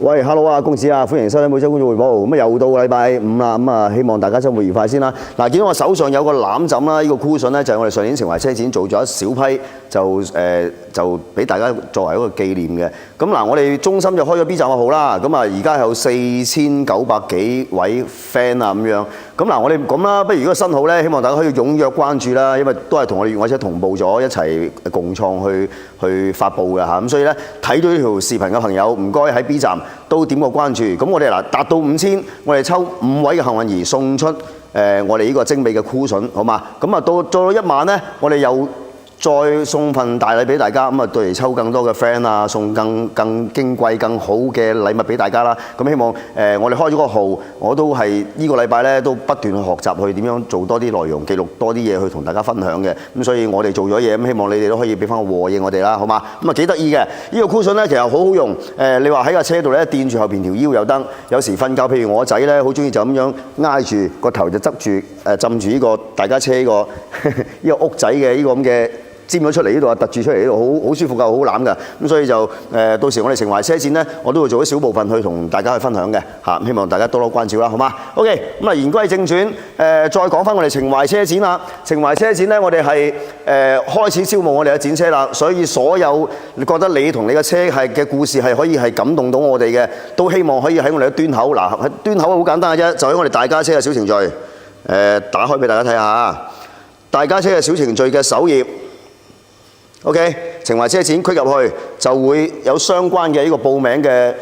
喂，hello 啊，公子啊，歡迎收睇每周觀眾匯報。咁啊，又到禮拜五啦，咁啊，希望大家週末愉快先啦。嗱，見到我手上有個攬枕啦，呢個 cushion 咧就係我哋上年情懷車展做咗一小批，就俾大家作為一個紀念嘅。咁嗱，我哋中心就開咗 B 站嘅號啦，咁啊，而家有4900幾位 fan 啊咁樣。咁嗱，我哋咁啦，不如如果新號咧，希望大家可以踴躍關注啦，因為都係同我哋粵愛車同步咗一齊共創去發布嘅嚇。咁所以咧，睇到呢條視頻嘅朋友，唔該喺 B 站都點個關注。咁我哋嗱達到5000，我哋抽5位嘅幸運兒送出我哋呢個精美嘅 cushion，好嘛？咁啊到1萬咧，我哋又再送份大禮俾大家，咁啊到嚟抽更多嘅 friend 啊，送更矜貴、更好嘅禮物俾大家啦。咁希望我哋開咗個號，我都係呢個禮拜咧都不斷去學習去點樣做多啲內容，記錄多啲嘢去同大家分享嘅。咁所以我哋做咗嘢，咁希望你哋都可以俾翻個和應我哋啦，好嘛？咁啊幾得意嘅，呢個 cushion 咧其實好好用。你話喺架車度咧墊住後邊條腰又得，有時瞓覺，譬如我仔咧好中意就咁樣挨住個頭就側住浸住呢個大家車呢個呢個屋仔嘅呢個咁嘅。尖咗出嚟呢度啊，突住出嚟呢度，好舒服㗎，好攬㗎。咁所以就到時我哋情懷車展咧，我都會做一小部分去同大家去分享嘅嚇，希望大家多多關照啦，好嗎 ？OK， 咁啊言歸正傳，再講翻我哋情懷車展啦。情懷車展咧，我哋係開始招募我哋嘅展車啦，所以所有你覺得你同你嘅車係嘅故事係可以係感動到我哋嘅，都希望可以喺我哋嘅端口嗱，喺端口好簡單嘅啫，就喺我哋大家車嘅小程序打開俾大家睇下，大家車嘅小程序嘅首頁。OK， 情懷車展 click 入去就會有相關嘅呢個報名嘅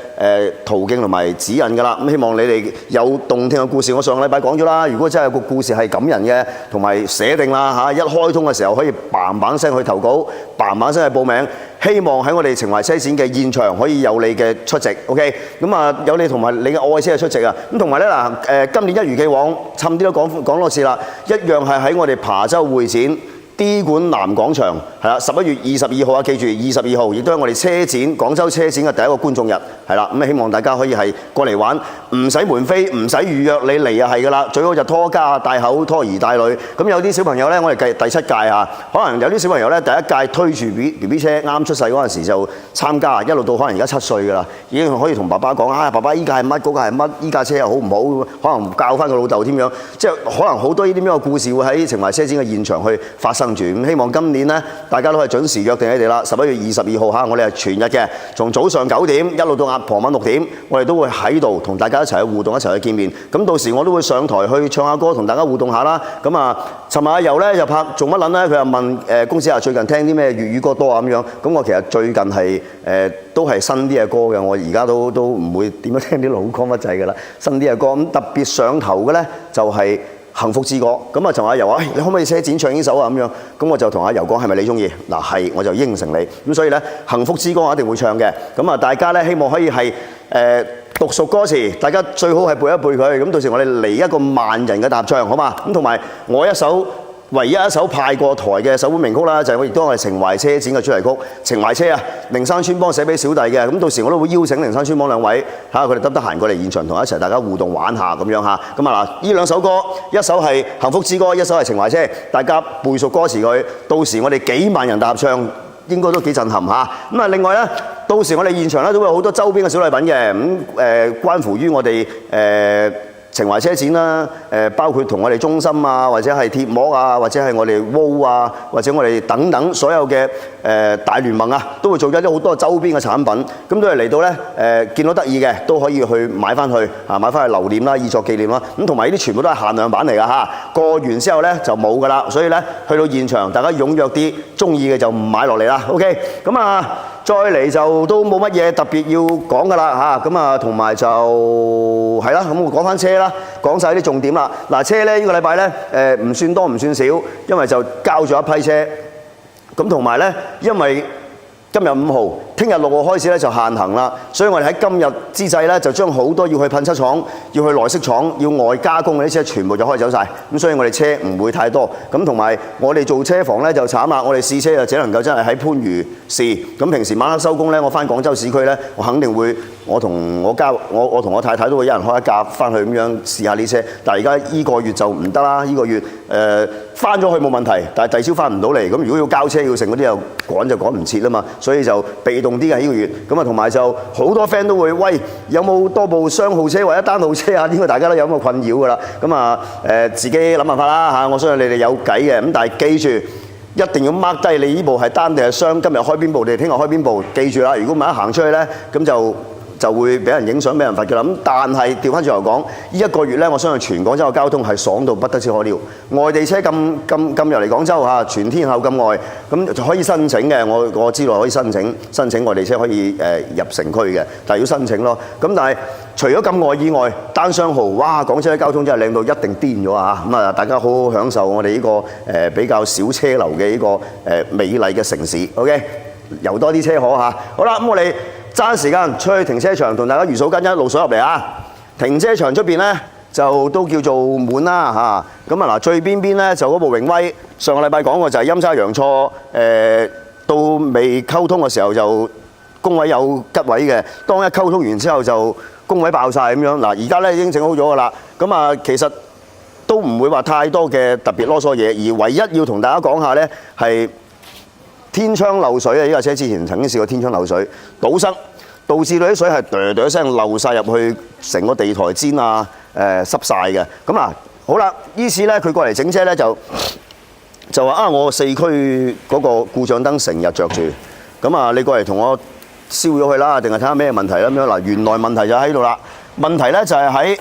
途徑同埋指引㗎啦。咁希望你哋有動聽嘅故事，我上個禮拜講咗啦。如果真係有個故事係感人嘅，同埋寫定啦嚇，一開通嘅時候可以嘭嘭聲去投稿，嘭嘭聲去報名。希望喺我哋情懷車展嘅現場可以有你嘅出席 ，OK？ 咁啊有你同埋你嘅愛車嘅出席啊。咁同埋咧嗱今年一如既往，趁啲都講多次啦，一樣係喺我哋琶洲會展D 館南廣場係啦，11月22號啊，記住22號，亦都係我哋車展廣州車展嘅第一個觀眾日係啦。咁希望大家可以係過嚟玩，唔使門飛，唔使預約，你嚟就係㗎啦。最好就拖家帶口，拖兒帶女。咁有啲小朋友咧，我哋計第7屆啊，可能有啲小朋友咧第1屆推住 BB 車啱出世嗰陣時就參加，一路到可能而家7歲㗎啦，已經可以同爸爸講啊，爸爸依架係乜，嗰架係乜，依架車又好唔好？可能教翻個老豆添樣，即係可能好多呢啲咁嘅故事會喺情懷車展嘅現場去發生。咁希望今年咧，大家都係準時約定你哋啦。11月22號嚇，我哋係全日嘅，從早上9點一路到傍晚6點，我哋都會喺度同大家一齊去互動，一齊去見面。咁到時我都會上台去唱下歌，同大家互動下啦。咁啊，尋日阿游咧又拍做乜撚咧？佢又問公司最近聽啲咩粵語歌多啊咁樣。咁我其實最近係都係新啲嘅歌嘅，我而家都唔會點樣聽啲老歌乜滯㗎啦。新啲嘅歌咁特別上頭嘅咧就係幸福之歌。咁啊，同阿游話：你可唔可以車展唱呢首啊？咁樣，咁我就同阿游講：係咪你中意？嗱，係，我就應承你。咁所以咧，幸福之歌我一定會唱嘅。咁啊，大家咧希望可以係讀熟歌詞，大家最好係背一背佢。咁到時我哋嚟一個萬人嘅合唱，好嘛？咁同埋我唯一一首派過台嘅首本名曲啦，就係我亦都係情懷車展嘅主題曲《情懷車》啊，靈山村幫寫俾小弟嘅。咁到時我都會邀請靈山村幫兩位睇下佢哋得唔得閒過嚟現場同我一齊大家互動玩下咁樣嚇。咁啊嗱，呢兩首歌，一首係幸福之歌，一首係情懷車，大家背熟歌詞佢，到時我哋幾萬人大合唱，應該都幾震撼嚇。咁啊，另外咧，到時我哋現場咧都會有好多周邊嘅小禮品嘅，咁關乎於我哋情懷車展啦，包括同我哋中心啊，或者係鐵膜啊，或者係我哋 WO 啊，或者我哋等等所有嘅大聯盟啊，都會做咗啲好多周邊嘅產品，咁都係嚟到咧見到得意嘅都可以去買翻去啊，買翻去留念啦，以作紀念啦。咁同埋呢啲全部都係限量版嚟㗎嚇，過完之後咧就冇㗎啦，所以咧去到現場大家踴躍啲，中意嘅就買落嚟啦。OK， 咁啊再嚟就都冇乜嘢特別要講㗎啦嚇，咁啊同埋就係啦，咁我講翻車啦，講晒啲重點啦。嗱，車咧呢個禮拜咧唔算多唔算少，因為就交咗一批車，咁同埋咧因為今日5號，聽日6號開始咧就限行啦，所以我哋喺今日之際咧就將好多要去噴漆廠、要去內飾廠、要外加工嘅啲車全部就開走晒。咁所以我哋車唔會太多。咁同埋我哋做車房咧就慘啦，我哋試車就只能夠真係喺番禺試。咁平時晚黑收工咧，我翻廣州市區咧，我肯定會我同我太太都會一人開一架翻去咁樣試下啲車。但係而家依個月就唔得啦，依個月翻咗去冇問題，但係第二朝翻唔到嚟，咁如果要交車要剩嗰啲又趕就趕唔切啦嘛，所以就被動啲嘅呢個月。咁啊同埋就好多 friend 都會喂，有冇多部雙號車或者單號車啊？呢個大家都有咁嘅困擾㗎啦。咁啊自己諗辦法啦嚇，我相信你哋有計嘅。咁但係記住一定要 mark 低你呢部係單定係雙，今日開邊部定係聽日開邊部，記住啦。如果唔係一行出去咧，咁就會俾人影相、俾人罰嘅啦。咁但係調翻轉頭講，呢一個月咧，我相信全廣州嘅交通係爽到不得之可料。外地車咁入嚟廣州嚇，全天候咁外，咁就可以申請嘅。我知道可以申請外地車可以入城區嘅，但係要申請咯。咁但係除咗咁外以外，單雙號，哇！廣州嘅交通真係靚到一定癲咗啊！咁啊，大家好好享受我哋呢個比較少車流嘅呢個美麗嘅城市。OK， 遊多啲車河嚇。好啦，咁我哋揸時間出去停車場同大家如數跟一路數入嚟啊！停車場出邊咧就都叫做滿啦嚇。咁啊嗱，最邊咧就嗰部榮威，上個禮拜講過就係陰差陽錯到未溝通嘅時候就工位有吉位嘅，當一溝通完之後就工位爆晒咁樣。嗱，而家咧已經整好咗㗎啦。咁啊，其實都唔會話太多嘅特別囉嗦嘢，而唯一要同大家講下咧係天窗漏水啊！呢架車之前曾經試過天窗漏水，堵塞，導致到啲水係噠聲漏晒入去成個地台氈啊，濕晒嘅。咁啊，好啦，依次咧佢過嚟整車咧就話啊，我四驅嗰個故障燈成日着住，咁啊你過嚟同我燒咗佢啦，定係睇下咩問題啦咁樣嗱。原來問題就喺度啦，問題咧就係喺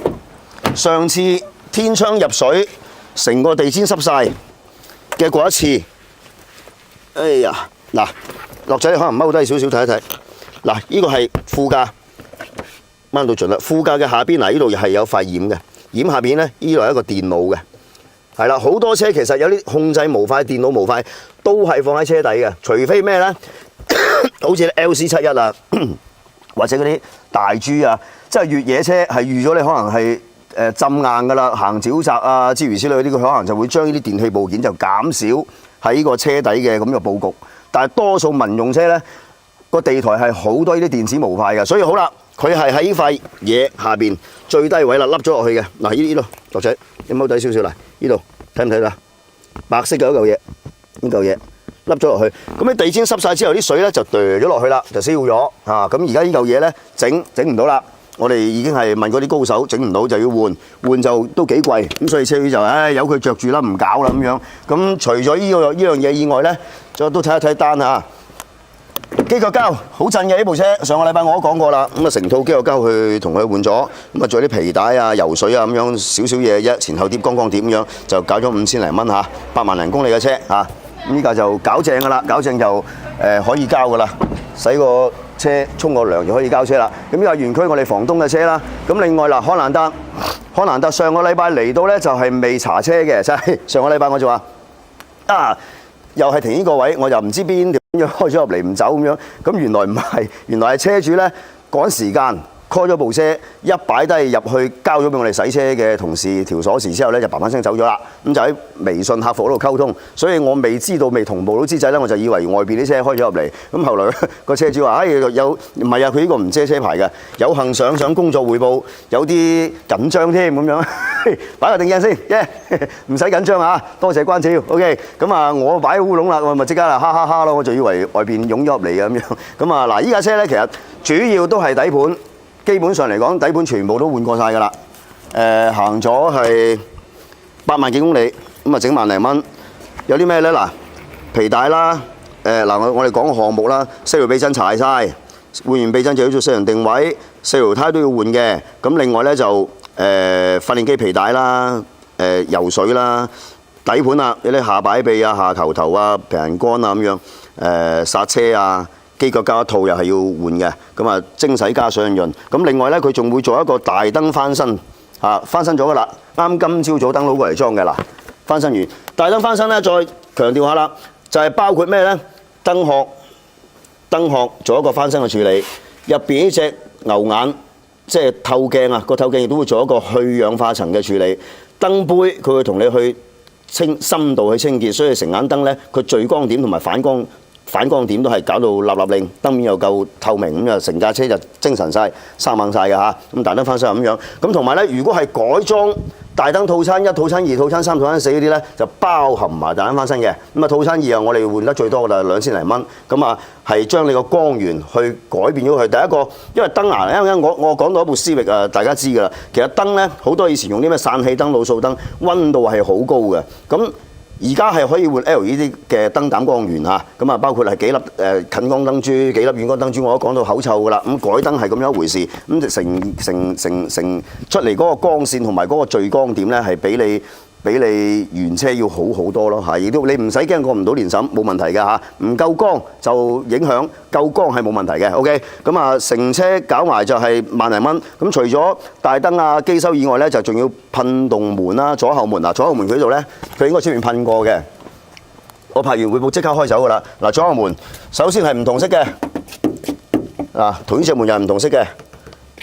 上次天窗入水，成個地氈濕晒嘅嗰一次。哎呀，嗱，樂仔你可能踎低少少睇一睇，嗱，呢個係副駕掹到盡啦。副駕嘅下邊嗱，呢度係有塊掩嘅，掩下邊咧，呢度係一個電腦嘅，係啦。好多車其實有啲控制模塊、電腦模塊都係放喺車底嘅，除非咩咧？好似 LC71啊，或者嗰啲大 G 啊，即係越野車係預咗你可能係浸硬㗎啦，行沼澤啊諸如此類嗰啲，佢可能就會將呢啲電器部件就減少喺呢個車底嘅咁嘅佈局。但係多數民用車咧，個地台係好多呢啲電子模塊嘅，所以好啦，佢係喺呢塊嘢下邊最低位啦，凹咗落去嘅。嗱，呢度，樂仔，你踎低少少嚟，呢度睇唔睇到？白色嘅嗰嚿嘢，呢嚿嘢。凹咗落去，咁你地氈濕晒之後，啲水咧就掉咗落去啦，就燒咗啊！咁而家呢嚿嘢咧整唔到啦，我哋已經係問嗰啲高手，整唔到就要換就都幾貴，咁所以車主就由佢着住啦，唔搞啦咁樣。咁除咗呢樣嘢以外咧，再都睇一睇單啊！機腳膠好震嘅呢部車，上個禮拜我都講過啦，咁啊成套機腳膠去同佢換咗，咁啊仲有啲皮帶啊、油水啊咁樣少少嘢啫，前後碟、光光碟咁樣就搞咗5000零蚊嚇，8萬零公里嘅車嚇。咁依家就搞正㗎啦，搞正就可以交㗎啦，洗個車沖個涼就可以交車啦。咁呢個園區我哋房東嘅車啦。咁另外嗱，康蘭達上個禮拜嚟到咧就係未查車嘅，就係上個禮拜我就話又係停呢個位，我又唔知邊條咁樣開咗入嚟唔走咁樣。咁原來唔係，原來係車主咧趕時間。call 咗部車，一擺低入去交咗俾我哋洗車嘅同事條鎖匙之後咧，就嘭嘭聲走咗啦。咁就喺微信客服嗰度溝通，所以我未知道未同步到之際咧，我就以為外邊啲車開咗入嚟。咁後來個車主話：有唔係啊？佢呢個唔遮車牌嘅，有幸上工作彙報，有啲緊張添咁樣。擺個定鏡先，唔使緊張啊！多謝關照。OK， 咁啊，我擺烏龍啦，我咪即刻啦，哈哈哈咯！我就以為外邊湧咗入嚟嘅咁樣。咁啊嗱，依架車咧其實主要都係底盤。基本上嚟講，底盤全部都換過晒㗎啦。行咗係8萬幾公里，咁啊整萬零蚊。有啲咩咧？嗱，皮帶啦，我哋講個項目啦，4條避震柴晒，換完避震就要做4輪定位，4條胎都要換嘅。咁另外咧就訓練機皮帶啦，油水啦，底盤啊，有啲下擺臂啊、下球頭啊、平衡杆啊咁樣，剎車啊。機腳膠一套又係要換嘅，咁啊精洗加上潤。咁另外咧，佢仲會做一個大燈翻新，翻新咗㗎啦。啱今朝早燈佬過嚟裝嘅啦，翻新完大燈翻新咧，再強調下啦，就係包括咩咧？燈殼做一個翻新嘅處理，入邊呢隻牛眼即係透鏡啊，個透鏡亦都會做一個去氧化層嘅處理。燈杯佢會同你去深度去清潔，所以成眼燈咧，佢聚光點同埋反光點都係搞到立令，燈面又夠透明，咁就成架車就精神晒、生猛晒嘅嚇。咁大燈翻新咁樣，咁同埋咧，如果係改裝大燈套餐1、套餐2、套餐3、套餐4嗰啲咧就包含埋大燈翻身嘅。咁啊套餐2啊，我哋換得最多㗎啦，2000零蚊。咁啊係將你個光源去改變咗佢。第一個，因為燈啊，因為我講到一部思域啊，大家知㗎啦。其實燈咧好多以前用啲咩散氣燈、鹵素燈，溫度係好高嘅。咁而家係可以換 LED 嘅燈膽光源嚇，咁啊包括係幾粒近光燈珠、幾粒遠光燈珠，我都講到口臭㗎啦。咁改燈係咁樣一回事，咁就成出嚟嗰個光線同埋嗰個聚光點咧，係比你原車要好好多咯嚇，亦都你唔使驚過唔到年審，冇問題㗎嚇。唔夠光就影響，夠光係冇問題嘅。OK， 咁啊成車搞埋就係萬零蚊。咁除咗大燈啊、機修以外咧，就仲要噴動門啦、左後門嗱，左後門佢呢度咧，佢應該出面噴過嘅。我拍完匯報即刻開走㗎啦。嗱，左後門首先係唔同色嘅，嗱同呢隻門又係唔同色嘅。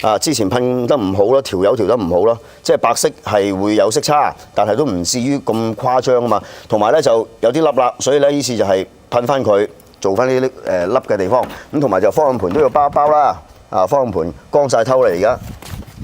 啊！之前噴得唔好咯，調油調得唔好咯，即係白色係會有色差，但係都唔至於咁誇張啊嘛。同埋咧就有啲粒啦，所以咧於是就係噴翻佢，做翻呢啲粒嘅地方。咁同埋就方向盤都要包一包啦。啊，方向盤光晒偷啦，而家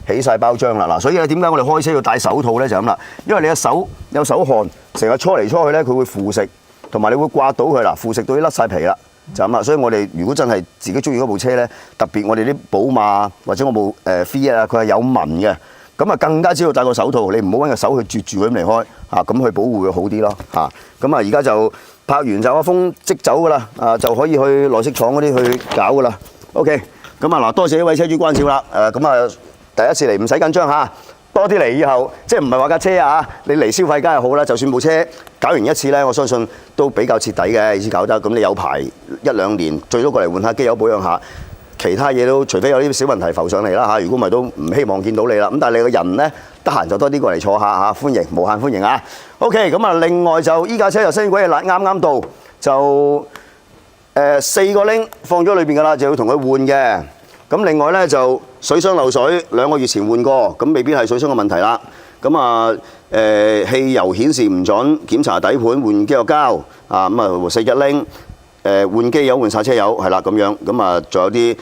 起晒包漿啦。嗱，所以咧點解我哋開車要戴手套咧？就咁啦，因為你嘅手有手汗，成日搓嚟搓去咧，佢會腐蝕，同埋你會刮到佢啦，腐蝕到啲甩晒皮啦。就咁啦，所以我哋如果真係自己中意嗰部車咧，特別我哋啲寶馬或者我部Fiat啊，佢係有紋嘅，咁啊更加只要戴個手套，你唔好揾個手去啜住佢咁離開嚇，咁去保護佢好啲咯嚇。咁啊而家就拍完就阿風即走噶啦，啊就可以去內飾廠嗰啲去搞噶啦。OK，咁啊嗱，多謝呢位車主關照啦。咁啊第一次嚟唔使緊張嚇。多啲嚟以後，即係唔係話架車啊？你嚟消費梗係好啦。就算部車搞完一次咧，我相信都比較徹底嘅，意思搞得咁你有排1-2年，最多過嚟換下機油保養下，其他嘢都除非有啲小問題浮上嚟啦嚇。如果唔係都唔希望見到你啦。咁但係你個人咧得閒就多啲過嚟坐下嚇，歡迎無限歡迎啊！OK， 咁啊另外就依架車就新軌啦，啱啱到就4個鈴放咗裏邊㗎啦，就要同佢換嘅。咁另外咧就水箱漏水，2個月前換過，咁未必係水箱嘅問題啦。咁啊汽油顯示唔準，檢查底盤換機油膠啊，咁啊4隻鈴換機油換煞車油係啦咁樣。咁啊仲有啲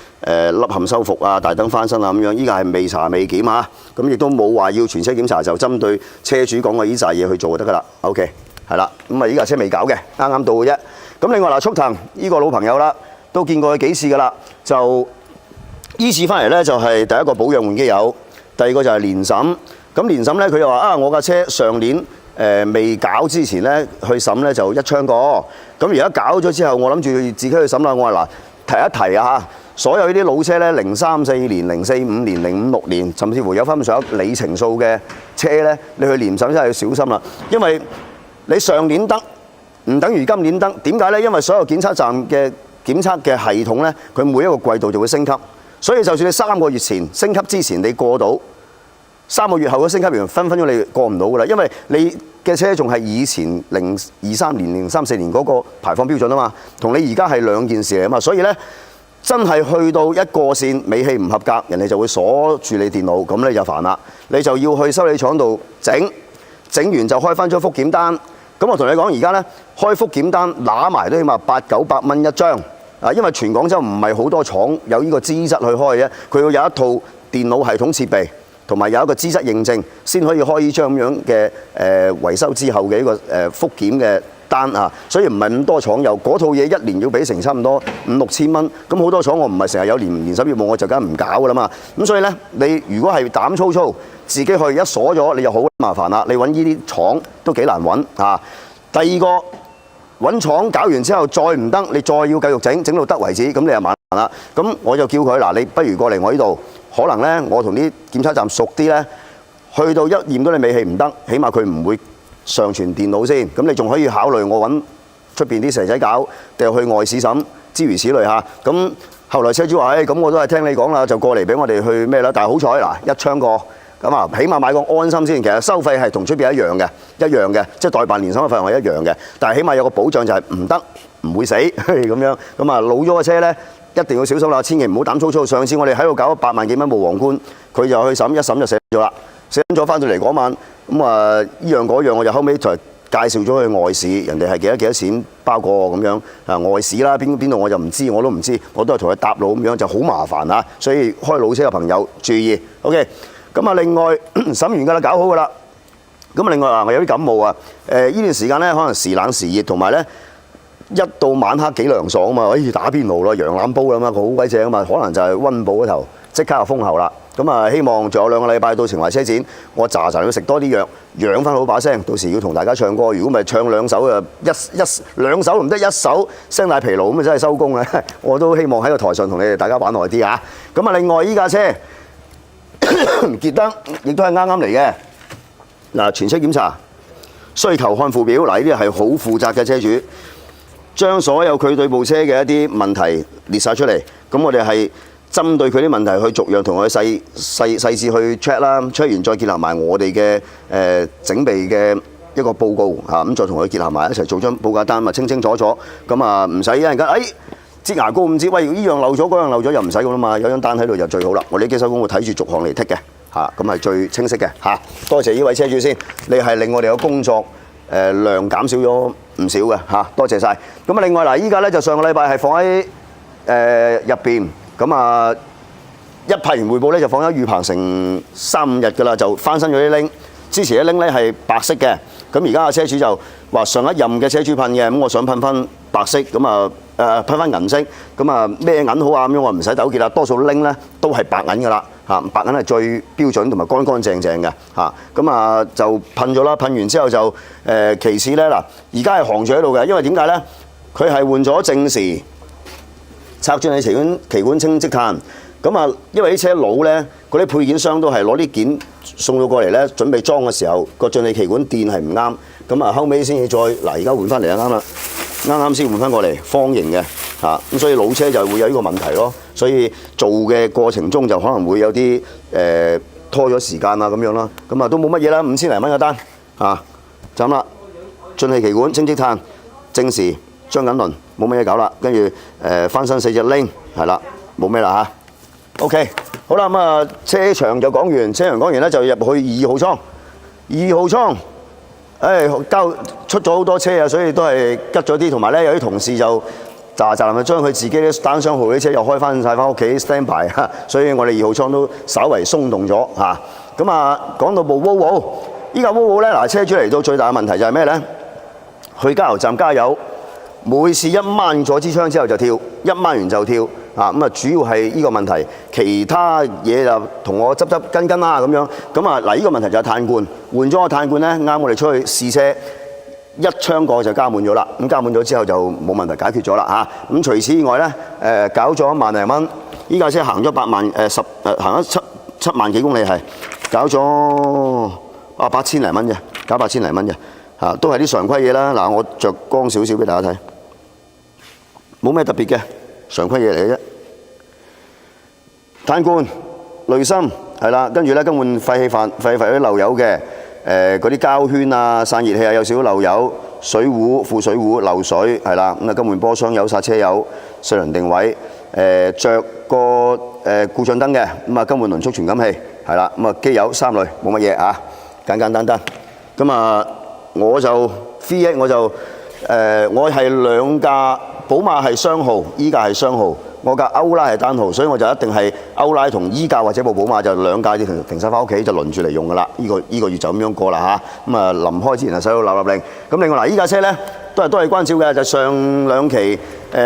凹陷修復啊、大燈翻新啊咁樣。依家係未查未檢嚇，咁亦都冇話要全車檢查，就針對車主講嘅依紮嘢去做就得㗎啦。OK， 係啦，咁啊依架車未搞嘅，啱啱到嘅啫。咁另外嗱，速騰呢個老朋友啦，都見過佢幾次㗎啦，就依次翻嚟咧就係第一個保養換機油，第二個就係年審。咁年審咧佢又話啊，我架車上年未搞之前咧去審咧就一槍過。咁而家搞咗之後，我諗住自己去審啦。我話嗱，提一提啊嚇，所有呢啲老車咧，034年、045年、056年，甚至乎有翻上里程數嘅車咧，你去年審真係要小心啦。因為你上年得唔等於今年得，點解咧？因為所有檢測站嘅檢測嘅系統咧，佢每一個季度就會升級。所以就算你3個月前升級之前你過到，3個月後嘅升級完分咗你過唔到㗎啦，因為你嘅車仲係以前2023年、034年嗰個排放標準啊嘛，同你而家係兩件事嚟啊嘛，所以咧真係去到一過線尾氣唔合格，人哋就會鎖住你電腦，咁你就煩啦，你就要去修理廠度整完就開翻張復檢單。咁我同你講，而家咧開復檢單揦埋都起碼800-900蚊一張。啊，因為全廣州唔係好多廠有呢個資質去開嘅，佢要有一套電腦系統設備，同埋有一個資質認證，先可以開呢張咁樣嘅維修之後嘅呢個復檢嘅單啊。所以唔係咁多廠有嗰套嘢，一年要俾成差唔多5-6千蚊。咁好多廠我唔係成日有年審業務，我就梗係唔搞㗎啦嘛。咁所以咧，你如果係膽粗粗自己去一鎖咗，你就好麻煩啦。你揾呢啲廠都幾難揾啊。第二個。揾廠搞完之後再唔得，你再要繼續整到得為止，咁你就麻煩啦。咁我就叫佢嗱，你不如過嚟我呢度，可能咧我同啲檢測站熟啲咧，去到一驗到你尾氣唔得，起碼佢唔會上傳電腦先。咁你仲可以考慮我揾出邊啲蛇仔搞，掉去外市審，諸如此類嚇。咁後來車主話：咁我都係聽你講啦，就過嚟俾我哋去咩啦？但係好彩嗱，一槍過。咁啊，起碼買個安心先。其實收費係同出邊一樣嘅，即係代辦年審嘅費用係一樣嘅。但係起碼有個保障就係唔得，唔會死咁樣。咁啊，老咗嘅車咧，一定要小心啦，千祈唔好膽粗粗。上次我哋喺度搞8萬幾蚊部皇冠，佢就去審，一審就寫咗啦，寫咗翻到嚟嗰晚，咁啊依樣嗰樣，我就後尾就介紹咗去外市，人哋係幾多錢包過咁樣啊？外市啦，邊度我就唔知，我都唔知，我都係同佢搭路咁樣，就好麻煩啊。所以開老車嘅朋友注意 ，OK。咁啊，另外審完㗎啦，搞好㗎啦。咁另外我有啲感冒啊，呢段時間咧可能時冷時熱，同埋咧一到晚黑幾涼爽啊嘛，打邊爐咯，羊腩煲啦嘛，好鬼正啊嘛，可能就係溫補嗰頭，即刻就封喉啦。咁啊，希望仲有2個禮拜到情懷車展，我喳要食多啲藥，養翻好把聲，到時要同大家唱歌。如果唔係唱2首啊，兩首唔得1首，聲帶疲勞咁啊，真係收工啦！我都希望喺個台上同你哋大家玩耐啲啊。咁啊，另外依架車傑登亦都係啱啱嚟嘅。嗱，全車檢查，需求看附表。嗱，呢啲係好負責嘅車主，將所有佢對部車嘅一啲問題列晒出嚟。咁我哋係針對佢啲問題去逐樣同佢細緻去 check 啦，check 完再結合埋我哋嘅整備嘅一個報告嚇，咁再同佢結合埋一齊做張報價單，咪清清楚楚。咁啊唔使一陣間擠牙膏唔知，喂呢樣漏咗嗰樣漏咗又唔使咁啦嘛，有張單喺度就最好啦。我哋機手工會睇住逐項嚟剔嘅嚇，咁係最清晰嘅嚇。多謝呢位車主先，你係令我哋嘅工作量減少咗唔少嘅嚇，多謝晒。咁啊另外嗱，依家咧就上個禮拜係放喺入邊。咁啊，一派完匯報咧就放咗御鵬城3-5日㗎啦，就翻新咗啲鈴。之前啲鈴咧係白色嘅，咁而家個車主就話上一任嘅車主噴嘅，咁我想噴翻白色，咁啊噴翻銀色，咁啊咩銀好啊咁樣，我唔使糾結啦。多數鈴咧都係白銀㗎啦，嚇白銀係最標準同埋乾乾淨淨嘅嚇。咁啊就噴咗啦，噴完之後就其次咧嗱，而家係行住喺度嘅，因為點解咧？佢係換咗正時。拆進氣旗管清積碳，咁啊，因為啲車老咧，嗰啲配件商都係攞啲件送到過嚟咧，準備裝嘅時候，個進氣旗管電係唔啱，咁啊後尾先至再嗱，而家換翻嚟就啱啦，啱先換翻過嚟，方形嘅嚇，咁所以老車就會有呢個問題咯，所以做嘅過程中就可能會有啲拖咗時間啊咁樣啦，咁啊都冇乜嘢啦，5000零蚊嘅單嚇，就咁啦，進氣旗管清積碳，正時張緊輪。冇乜嘢搞啦，跟住翻新4隻鈴，係啦，冇咩啦嚇。OK， 好啦，咁啊車場就講完，車場講完咧就入去2號倉。2號倉，出咗好多車啊，所以都係吉咗啲，同埋咧有啲同事就嗱臨將佢自己啲單雙號啲車又開翻晒翻屋企 stand by 嚇，所以我哋2號倉都稍為鬆動咗嚇。咁啊講到部 Volvo， 依架 Volvo 咧嗱，車主嚟到最大嘅問題就係咩咧？去加油站加油。每次一掹咗支槍之後就跳，一掹完就跳，咁啊主要係呢個問題，其他嘢就同我執跟啦咁樣。咁啊嗱，呢個問題就係碳罐，換咗個碳罐咧，啱我哋出去試車，一槍過去就加滿咗啦。咁加滿咗之後就冇問題解決咗啦嚇。咁除此以外咧，搞咗1萬零蚊，依架車行咗8萬行咗7萬幾公里係，搞咗8000零蚊啫，搞8000零蚊啫。都係啲常規嘢啦。嗱，我着光少少俾大家睇，冇咩特別嘅常規嘢嚟嘅啫。碳罐、濾芯係啦，跟住咧更換廢氣啲漏油嘅，嗰啲膠圈啊、散熱器啊有少少漏油，水壺、副水壺漏水係啦。咁啊更換波箱油、煞車油、四輪定位，着個故障燈嘅，咁啊更換輪速傳感器係啦。咁啊機油3類冇乜嘢啊，簡簡單單。咁啊〜我就 V8， 我係2架，寶馬係雙號，依架係雙號，我架歐拉係單號，所以我就一定係歐拉同依架或者部寶馬就2架停晒翻屋企就輪住嚟用噶啦。呢個月就咁樣過啦嚇。咁啊臨開之前就使到立令。咁另外嗱，依架車咧都係關照嘅，就上2期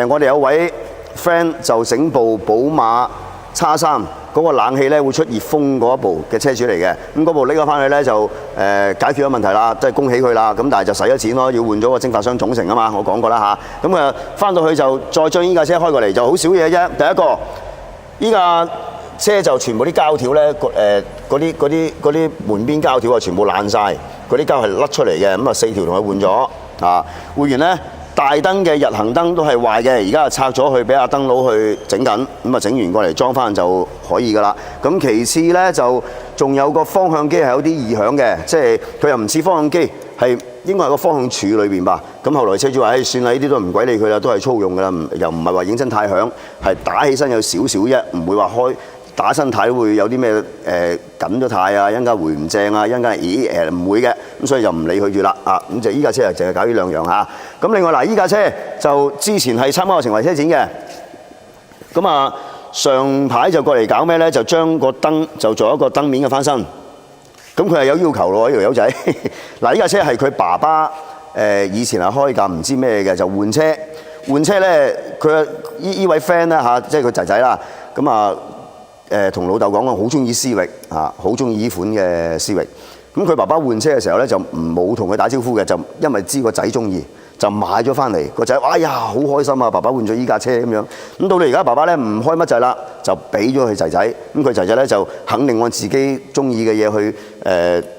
我哋有位 friend 就整部寶馬X3。嗰個冷氣咧會出熱風嗰一部嘅車主嚟嘅，咁嗰部拎咗翻去咧就解決咗問題啦，即係恭喜佢啦。咁但係就使咗錢咯，要換咗個蒸發箱總成啊嘛，我講過啦嚇。咁啊翻到去就再將依架車開過嚟就好少嘢啫。第一個，依架車就全部啲膠條咧，嗰啲門邊膠條啊全部爛晒，嗰啲膠係甩出嚟嘅，咁啊4條同佢換咗啊，換完咧。大燈嘅日行燈都係壞嘅，而家拆咗去俾阿燈佬去整緊，咁啊整完過嚟裝翻就可以噶啦。咁其次咧就仲有個方向機係有啲異響嘅，即係佢又唔似方向機，係應該係個方向柱裏邊吧。咁後來車主話：算啦，呢啲都唔鬼理佢啦，都係粗用噶啦，又唔係話認真太響，係打起身有少少啫，唔會話開。打身體會有啲咩緊咗軚啊，一陣間回唔正啊，一陣間唔會嘅，咁所以就唔理佢住啦啊！咁就依架車淨係搞呢2樣嚇。咁另外嗱，依架車就之前係參加過情懷車展嘅，咁啊上排就過嚟搞咩咧？就將個燈就做一個燈面嘅翻新，咁佢係有要求咯，呢條友仔。嗱，呢架車係佢爸爸以前係開架唔知咩嘅，就換車。換車咧，佢依位 friend 咧嚇，即係佢仔仔啦。咁啊同老豆講好中意思域嚇，好中意依款嘅思域。咁佢爸爸換車嘅時候咧，就冇同佢打招呼嘅，就因為知個仔中意，就買咗翻嚟。個仔哎呀好開心啊！爸爸換咗依架車咁樣。咁到到而家爸爸咧唔開乜掣啦，就俾咗佢仔仔。咁佢仔仔咧就肯定按自己中意嘅嘢去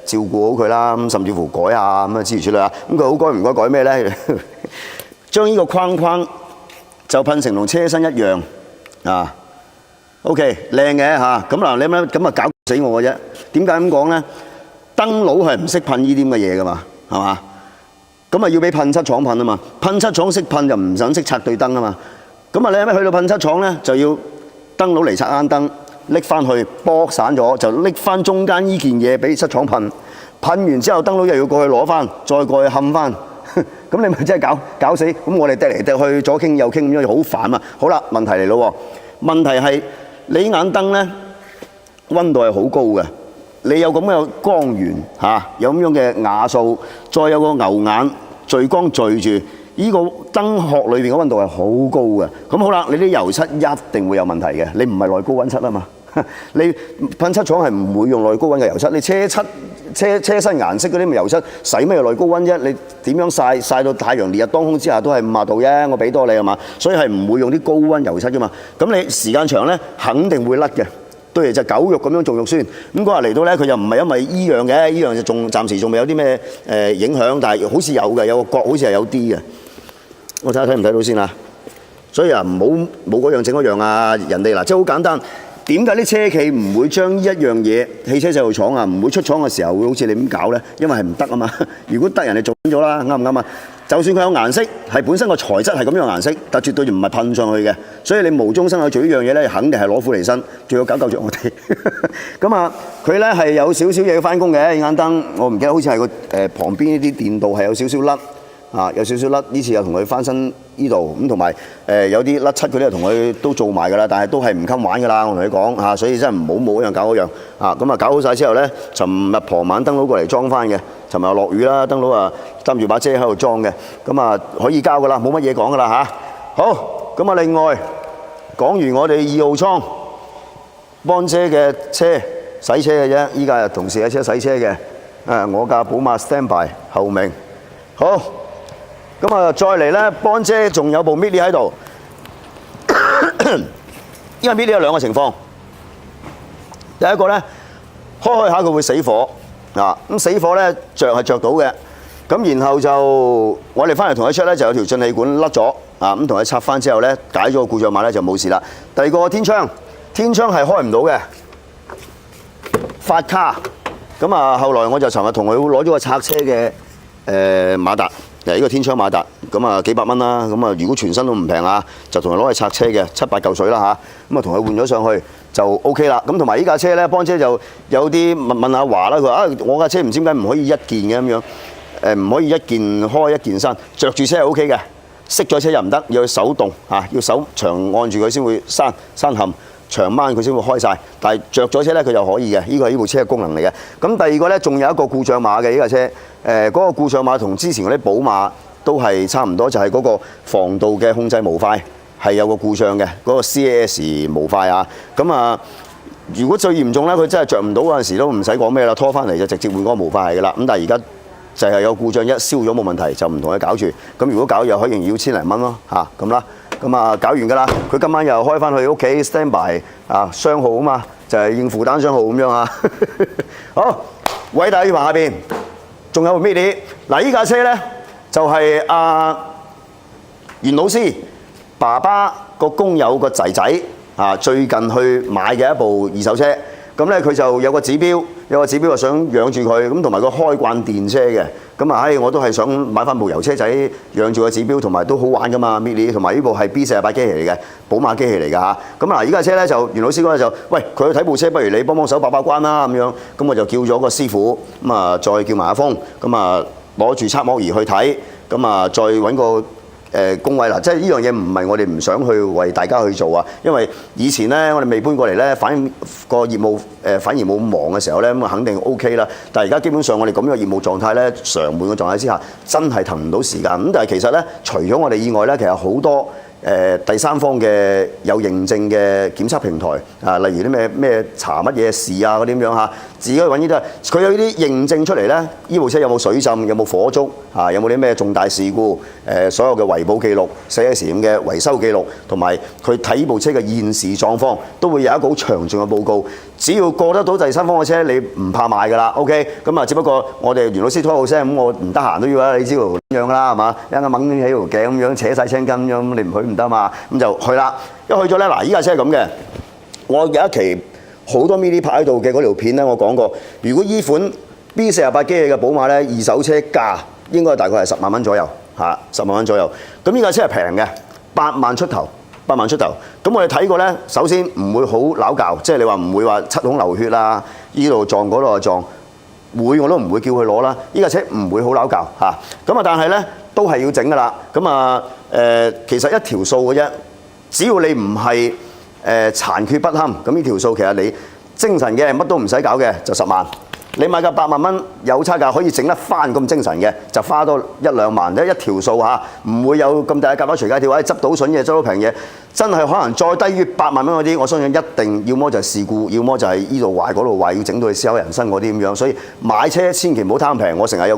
照顧好佢啦。咁甚至乎改下咁啊諸如此類啊。咁佢好改唔該改咩咧？將呢個框框就噴成同車身一樣啊。OK 靚嘅嚇。咁嗱你諗咁啊搞死我嘅啫。點解咁講咧？燈佬係唔識噴呢啲咁嘅嘢噶嘛，係嘛？咁啊要俾噴漆廠噴啊嘛，噴漆廠識噴就唔想識拆對燈啊嘛。咁啊你去到噴漆廠咧，就要燈佬嚟拆啱燈，拎翻去剝散咗，就拎翻中間呢件嘢俾漆廠噴。噴完之後，燈佬又要過去攞翻，再過去冚翻。咁你咪真係搞死。咁我哋趯嚟趯去，左傾右傾咁樣，好煩啊！好啦，問題嚟咯喎。問題係你眼燈咧溫度係好高嘅。你有咁嘅光源嚇，有咁樣嘅瓦數，再有個牛眼聚光聚住，呢個燈殼裏邊嘅溫度係好高嘅。咁好啦，你啲油漆一定會有問題嘅。你唔係內高溫漆啊嘛，你噴漆廠係唔會用內高溫嘅油漆。你車身顏色嗰啲油漆，使咩內高溫啫？你點樣曬到太陽烈日當空之下都係50度啫，我俾多你係嘛？所以係唔會用啲高溫油漆噶嘛。咁你時間長咧，肯定會甩嘅。對嚟就狗肉咁樣做肉酸，咁嗰日嚟到咧，佢又唔係因為依樣嘅，依樣就暫時仲未有啲咩影響，但係好似有嘅，有個角好似係有啲嘅。我睇唔睇到先啦。所以啊，唔好冇嗰樣整嗰樣啊！人哋嗱，即係好簡單。點解啲車企唔會將一樣嘢汽車製造廠啊，唔會出廠嘅時候會好似你咁搞咧？因為係唔得啊嘛。如果得人哋做咗啦，啱唔啱啊？就算佢有顏色，係本身個材質係咁樣顏色，但絕對唔係噴上去嘅。所以你無中生有做呢樣嘢咧，肯定係攞苦嚟辛，仲要搞救着我哋。咁啊，佢咧係有少少嘢要翻工嘅，眼燈我唔記得，好似係個旁邊呢啲電鍍係有少少甩。有少少甩，呢次又同佢翻新呢度，咁同埋有啲甩漆嗰啲又同佢都做埋㗎啦，但係都係唔襟玩㗎啦，我同你講嚇，所以真係唔好冇一樣搞嗰樣咁啊搞好晒之後咧，尋日傍晚燈佬過嚟裝翻嘅，尋日落雨啦，燈佬啊擔住把遮喺度裝嘅，咁啊可以交㗎啦，冇乜嘢講㗎啦嚇。好，咁啊另外講完我哋2號倉幫姐嘅車洗車嘅啫，依家同事嘅車洗車嘅，我架寶馬 Standby 後明，好。咁啊，再嚟咧，幫姐仲有部 Mini 喺度，因為 Mini 有2個情況。第一個咧，開下佢會死火咁死火咧着係着到嘅。咁然後就我哋翻嚟同佢出咧，就有條進氣管甩咗咁同佢拆翻之後咧，解咗個故障碼咧就冇事啦。第二個天窗係開唔到嘅，發卡。咁啊，後來我就尋日同佢攞咗個拆車嘅馬達。呢個天窗馬達咁啊幾百蚊啦，咁啊如果全身都唔平啊，就同佢攞去拆車嘅7、8嚿水啦嚇，咁啊同佢換咗上去就 OK 啦。咁同埋呢架車咧，幫姐就有啲問阿華啦，佢話我架車唔知點解唔可以一件嘅咁樣，唔可以一件開一件閂，着住車係 OK 嘅，熄咗車又唔得，要手動要手長按住佢先會閂冚，長掹佢先會開晒。但係着咗車咧佢就可以嘅，呢個係呢部車嘅功能嚟嘅。咁第二個咧仲有一個故障碼嘅呢架車。嗰個故障碼同之前嗰啲寶馬都係差唔多，就係嗰個防盜嘅控制模塊係有個故障嘅，嗰個 CAS 模塊啊。咁啊，如果最嚴重咧，佢真係着唔到嗰陣時都唔使講咩啦，拖翻嚟就直接換嗰個模塊係噶啦。咁但係而家就係有故障，一燒咗冇問題，就唔同佢搞住。咁如果搞又可能要千零蚊咯咁啦。咁啊搞完㗎啦，佢今晚又開翻去屋企 standby 雙號啊嘛，就係應付單雙號咁樣啊。好，偉大宇華下邊。仲有部 Mini 嗱，依架車咧就係袁老師爸爸個工友個仔仔最近去買嘅一部二手車，咁咧佢就有個指標就想養住佢，咁同埋佢開慣電車嘅，咁啊我都係想買翻部油車仔養住個指標，同埋都好玩噶嘛 Mini， 同埋呢部係 B48機器嚟嘅，寶馬機器嚟㗎嚇。咁嗱，依架車咧就袁老師嗰陣就喂佢去睇部車，不如你幫手把關啦咁樣，咁我就叫咗個師傅，咁啊再叫埋阿峰，咁啊攞住測膜儀去睇，咁啊再揾個工位啦，即係呢樣嘢唔係我哋唔想去為大家去做啊，因為以前咧我哋未搬過嚟咧，反個業務反而冇咁忙嘅時候咧，咁肯定 OK 啦。但係而家基本上我哋咁樣業務狀態咧，常滿嘅狀態之下，真係騰唔到時間。咁但係其實咧，除咗我哋以外咧，其實好多第三方嘅有認證嘅檢測平台啊，例如啲咩查乜嘢事啊嗰啲咁樣嚇，自己去揾呢啲，佢有呢啲認證出嚟咧，呢部車有冇水浸，有冇火燭啊，有冇啲咩重大事故，所有嘅維保記錄、4S 嘅維修記錄，同埋佢睇呢部車嘅現時狀況，都會有一個好詳盡嘅報告。只要過得到第三方嘅車，你唔怕賣㗎啦。OK，咁啊，只不過我哋袁老師拖好聲，咁我唔得閒都要啦，你知道咁樣㗎啦，係嘛？一陣間掹起條頸咁樣扯晒青筋咁，你唔去唔得嘛？咁就去啦。一去咗咧，嗱，依架車係咁嘅。我有一期好多 mini 拍喺度嘅嗰條片咧，我講過，如果依款 B48機器嘅寶馬咧，二手車價應該大概係10萬蚊左右嚇，10萬蚊左右。咁呢架車係平嘅，8萬出頭。8萬出頭，咁我哋睇過咧，首先唔會好扭教，即係你話唔會話七孔流血啊，依度撞嗰度撞，我都唔會叫佢攞啦。依架車唔會好扭教嚇，咁啊但係咧都係要整噶啦。咁啊其實一條數嘅啫，只要你唔係殘缺不堪，咁呢條數其實你精神嘅乜都唔使搞嘅就10萬。你買架8萬蚊有差價可以整得翻咁精神嘅，就花多1-2萬，一條數嚇，唔會有咁大嘅夾乸隨街跳，或者執到筍嘢、執到平嘢，真係可能再低於8萬蚊嗰啲，我相信一定要麼就係事故，要麼就係依度壞嗰度壞，要整到你死口人生嗰啲咁樣。所以買車千祈唔好貪平，我成日有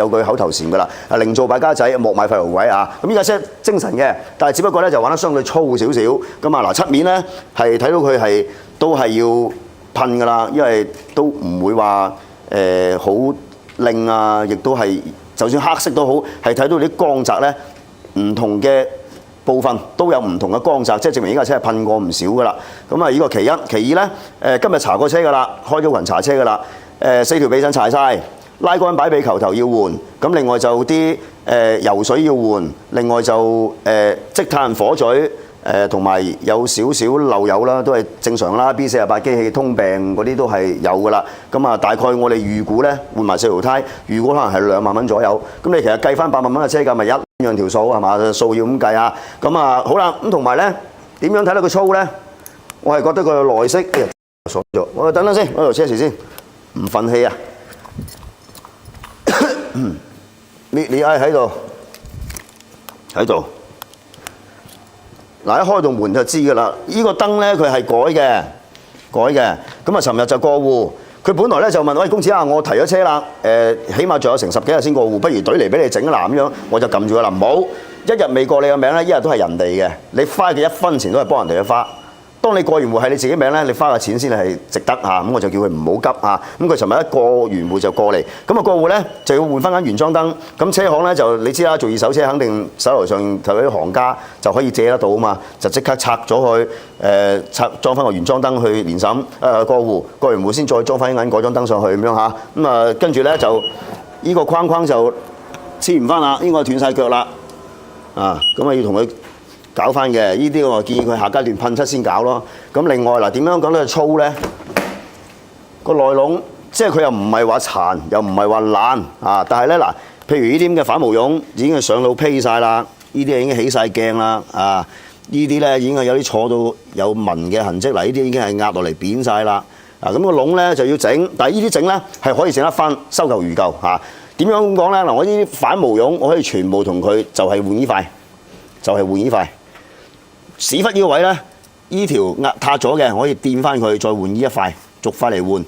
句口頭禪㗎啦，寧做敗家仔，莫買廢爐鬼啊！咁依架車精神嘅，但係只不過咧就玩得相對粗少少。咁啊嗱，側面咧係睇到佢都係要噴㗎啦，因為都唔會話好靚啊，亦都係就算黑色都好，係睇到啲光澤咧，唔同嘅部分都有唔同嘅光澤，即係證明呢架車係噴過唔少㗎啦。咁啊，呢個其一，其二咧，今日查過車㗎啦，開咗雲查車㗎啦，4條避震柴晒，拉桿擺臂球頭要換，咁另外就啲油水要換，另外就積碳火嘴。同埋有少少漏油啦，都係正常啦。B48機器通病嗰啲都係有㗎啦。咁啊，大概我哋預估咧換埋4條胎，預估可能係2萬蚊左右。咁你其實計翻8萬蚊嘅車價，咪一樣條數係嘛？數要咁計啊。咁啊好啦，咁同埋咧點樣睇到佢粗咧？我係覺得佢嘅內飾，鎖咗。我等等先，攞條車匙先，唔憤氣啊！你喺度喺度。嗱，一開到門就知㗎啦。呢個燈咧，佢係改嘅。咁啊，尋日就過戶。佢本來咧就問我：喂，公子啊，我提咗車啦，起碼仲有成10幾日先過戶，不如懟嚟俾你整啦咁樣。我就撳住佢啦，唔好一日未過你個名咧，一日都係人哋嘅。你花嘅1分錢都係幫人哋去花。當你過完戶係你自己名咧，你花嘅錢先係值得嚇。咁我就叫佢唔好急嚇。咁佢尋日一過完戶就過嚟。咁啊過戶咧就要換翻間原裝燈。咁車行咧就你知啦，做二手車肯定手頭上頭啲行家就可以借得到啊嘛，就即刻拆咗佢，裝翻個原裝燈去年審過戶，過完戶先再裝翻嗰裝燈上去咁樣嚇。咁啊跟住咧就呢個框框就黐唔翻啦，應該斷晒腳啦。啊咁啊要同佢搞翻嘅，呢啲我建議佢下階段噴漆先搞咯。咁另外嗱，點樣講得粗咧？個內籠即係佢又唔係話殘，又唔係話爛啊。但係咧嗱，譬如呢啲咁嘅反毛絨已經係上到披晒啦，呢啲已經起晒鏡啦啊！呢啲咧已經係有啲坐到有紋嘅痕跡，嗱呢啲已經係壓落嚟扁晒啦啊！咁個籠咧就要整，但係呢啲整咧係可以整得翻，修舊如舊嚇。點樣咁講咧？嗱，我呢啲反毛絨我可以全部同佢就係換呢塊，就係換呢塊。屎忽呢個位咧，呢條壓塌咗嘅，我可以墊翻佢，再換呢一塊，逐塊嚟換。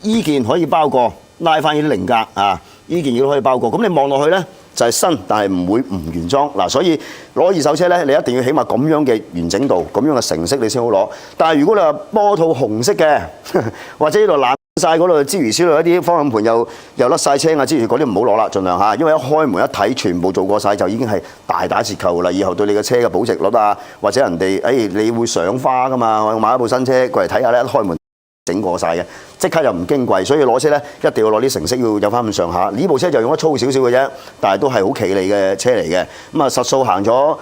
依件可以包過，拉翻呢啲菱格啊，依件亦都可以包過。咁你望落去咧就係新，但係唔會唔原裝嗱。所以攞二手車咧，你一定要起碼咁樣嘅完整度，咁樣嘅成色你先好攞。但係如果你話波套紅色嘅，或者呢度爛晒嗰度諸如此類一啲方向盤又甩晒青啊，諸如嗰啲唔好攞啦，盡量嚇，因為一開門一睇全部做過晒，就已經係大打折扣啦。以後對你嘅車嘅保值率啊，或者人哋你會賞花噶嘛，我買一部新車過嚟睇下咧，一開門整過晒嘅，即刻又唔矜貴，所以攞車咧一定要攞啲成色要有翻咁上下。呢部車就用得粗少少嘅啫，但係都係好企理嘅車嚟嘅。咁啊實數行咗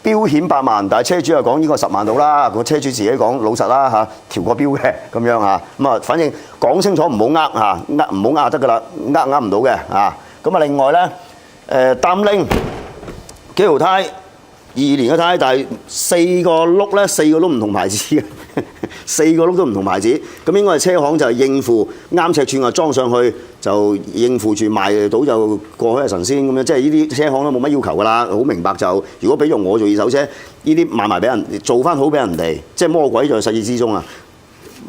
標險8萬，但係車主又講呢個10萬到啦。個車主自己講老實啦嚇，調過標嘅咁樣嚇。咁啊，反正講清楚唔好唔好呃得㗎啦，呃唔到嘅嚇。咁啊，另外咧擔拎幾條胎，22年嘅胎，但係4個轆咧，4個都唔同牌子嘅，4個轆都唔同牌子。咁應該係車行就係應付啱尺寸啊，裝上去就應付住賣到就過海神仙咁樣。即係呢啲車行都冇乜要求㗎啦，好明白就。如果俾用我做二手車，呢啲賣埋俾人，做翻好俾人哋，即係魔鬼在細節之中啊！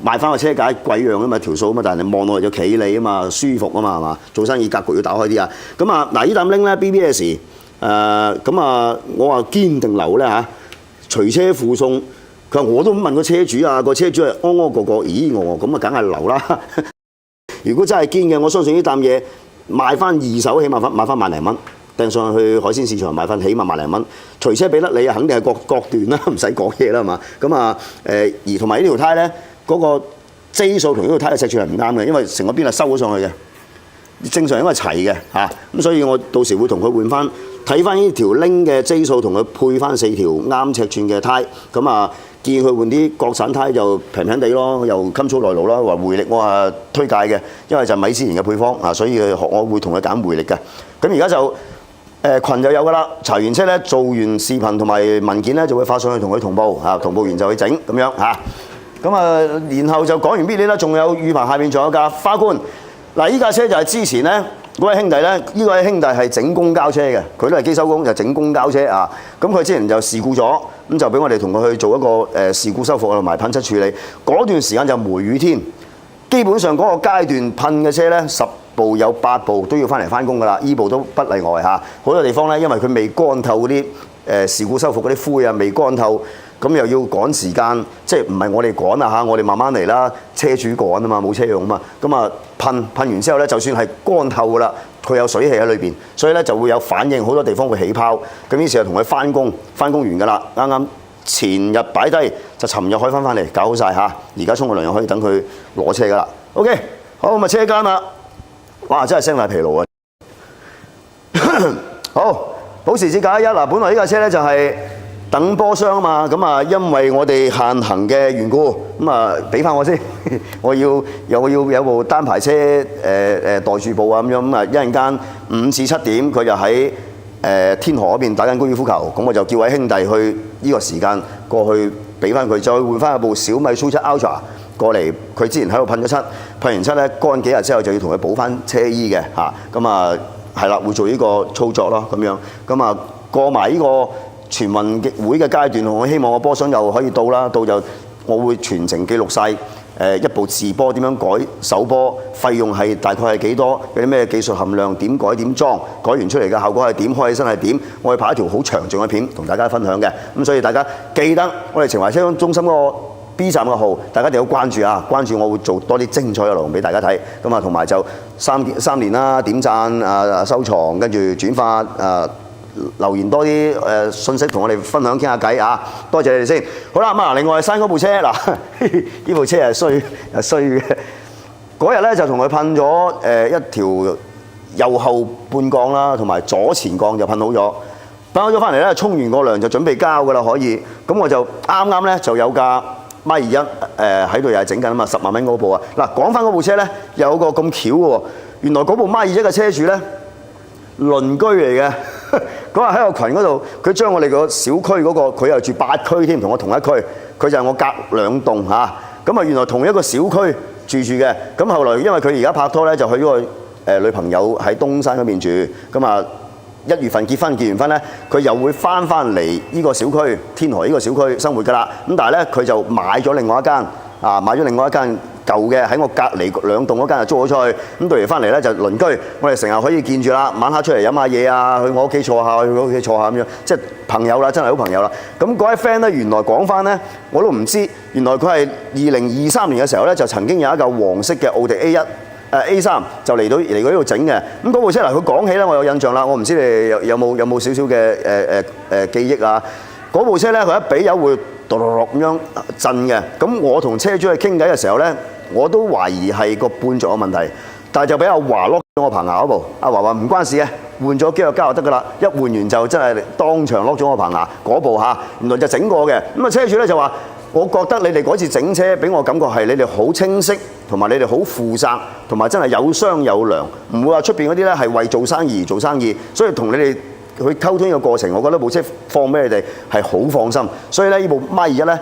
賣翻個車架鬼樣啊嘛，條數啊嘛，但係你望落去就企理啊嘛，舒服啊嘛，係嘛？做生意格局要打開啲啊！咁啊，嗱，呢擔拎咧 BBS。咁我話堅定流咧嚇，隨車附送。佢話我都問個車主啊，個車主係安安個個，咦我咁啊，梗係流啦。如果真係堅嘅，我相信呢擔嘢賣翻二手，起碼買翻萬零蚊，掟上去海鮮市場賣翻起碼萬零蚊。隨車俾得你啊，肯定係各段啦，唔使講嘢啦，係嘛？咁而同埋呢條胎咧，嗰個 J 數同呢條胎嘅尺寸係唔啱嘅，因為成個邊係收咗上去嘅。正常應該係齊嘅嚇，咁所以我到時會同佢換翻。睇翻呢條拎嘅 J 數，同佢配翻4條啱尺寸嘅胎，咁建議佢換啲國產胎就平平地咯，又襟操耐勞啦。話回力我係推介嘅，因為就米芝蓮嘅配方啊，所以我會同佢揀回力嘅。咁而家就群就有㗎啦，查完車咧，做完視頻同埋文件咧，就會發上去同佢同步嚇，同步完就去整咁樣嚇。然後就講完 Mini 啦，仲有雨棚下面仲有架花冠。嗱，依架車就係之前咧。嗰位兄弟咧，呢位兄弟係整公交車嘅，佢都係機收工，就整公交車啊。咁佢之前就事故咗，咁就俾我哋同佢去做一個事故修復同埋噴漆處理。嗰段時間就梅雨天，基本上嗰個階段噴嘅車咧，10部有8部都要翻嚟翻工㗎啦，依部都不例外嚇。好多地方咧，因為佢未乾透嗰啲事故修復嗰啲灰啊，未乾透。咁又要趕時間，即係唔係我哋趕啊嚇，我哋慢慢嚟啦，車主趕啊嘛，冇車用啊嘛。噴完之後咧，就算係乾透㗎啦，佢有水氣喺裏邊，所以咧就會有反應，好多地方會起泡。咁於是就同佢翻工完㗎啦。啱啱前日擺低，就尋日開翻嚟，搞好晒嚇。而家沖個涼又可以等佢攞車㗎啦。OK， 好咁車間啦，哇真係聲大疲勞啊！好，保時捷911嗱，本來呢架車咧就係等波箱啊嘛，因為我哋限行嘅緣故，俾翻我先，我要有部單排車代住部啊咁樣，一陣間5至7點佢就喺天河嗰邊打緊高爾夫球，咁我就叫位兄弟去呢個時間過去俾翻佢，再換翻一部小米 SU7 Ultra 過嚟，佢之前喺度噴咗漆，噴完漆咧乾幾日之後就要同佢補翻車衣嘅嚇，係啦，會做呢個操作咯咁樣，過埋呢個全運會嘅階段，我希望個波箱又可以到啦，到就我會全程記錄晒一部自波點樣改手波，費用係大概係幾多，有啲咩技術含量，點改點裝，改完出嚟嘅效果係點，開起身係點，我會拍一條好詳盡嘅片同大家分享嘅。咁所以大家記得我哋情懷車中心嗰個 B 站嘅號，大家一定要關注啊！關注我會做多啲精彩嘅內容俾大家睇。同埋就三連啦，點讚收藏，跟住轉發留言多啲信息同我哋分享傾下偈啊！多謝你哋先。好啦，另外新嗰部車嗱，呢部車係衰嘅。嗰日咧就同佢噴咗一條右後半降啦，同埋左前降就噴好咗。噴好咗翻嚟咧，沖完個涼就準備交㗎啦，可以。咁我就啱咧就有架Mark21喺度又係整緊啊嘛，10萬蚊嗰部啊。嗱，講翻嗰部車咧，有個咁巧嘅喎，原來嗰部Mark21嘅車主咧鄰居嚟嘅。嗰日喺個群嗰度，佢將我哋個小區嗰個，佢又住8區添，同我同一區，佢就係我隔2棟嚇。原來同一個小區住嘅。咁後來因為佢而家拍拖咧，就去咗個女朋友喺東山嗰邊住。1月份結婚，結完婚咧，佢又會翻嚟呢個小區天河呢個小區生活㗎啦。咁但係咧，佢就買咗另外一間舊嘅喺我隔離2棟嗰間就租咗出去。咁到時翻嚟咧就鄰居，我哋成日可以見住啦。晚黑出嚟飲下嘢啊，去我屋企坐下，去佢屋企坐下咁樣，即係朋友啦，真係好朋友啦。咁嗰位 friend 咧，原來講翻咧，我都唔知，原來佢係2023年嘅時候咧，就曾經有一架黃色嘅奧迪 A3 就嚟呢度整嘅。咁嗰部車嗱，佢講起咧，我有印象啦。我唔知你有冇少少嘅記憶啊？嗰部車咧，佢一俾油會咁樣震嘅。咁我同車主去傾偈嘅時候咧，我都懷疑係個半軸嘅問題，但係就俾阿華攞咗我棚牙嗰部。阿華話唔關事嘅，換咗機油膠就得㗎啦。一換完就真係當場攞咗我棚牙嗰部嚇，原來就整過嘅。咁車主咧就話：我覺得你哋嗰次整車俾我感覺係你哋好清晰，同埋你哋好負責，同埋真係有商有量，唔會話出邊嗰啲咧係為做生意而做生意，所以同你哋去溝通呢個過程，我覺得部車放俾你哋係好放心。所以咧，呢部 Mark 21咧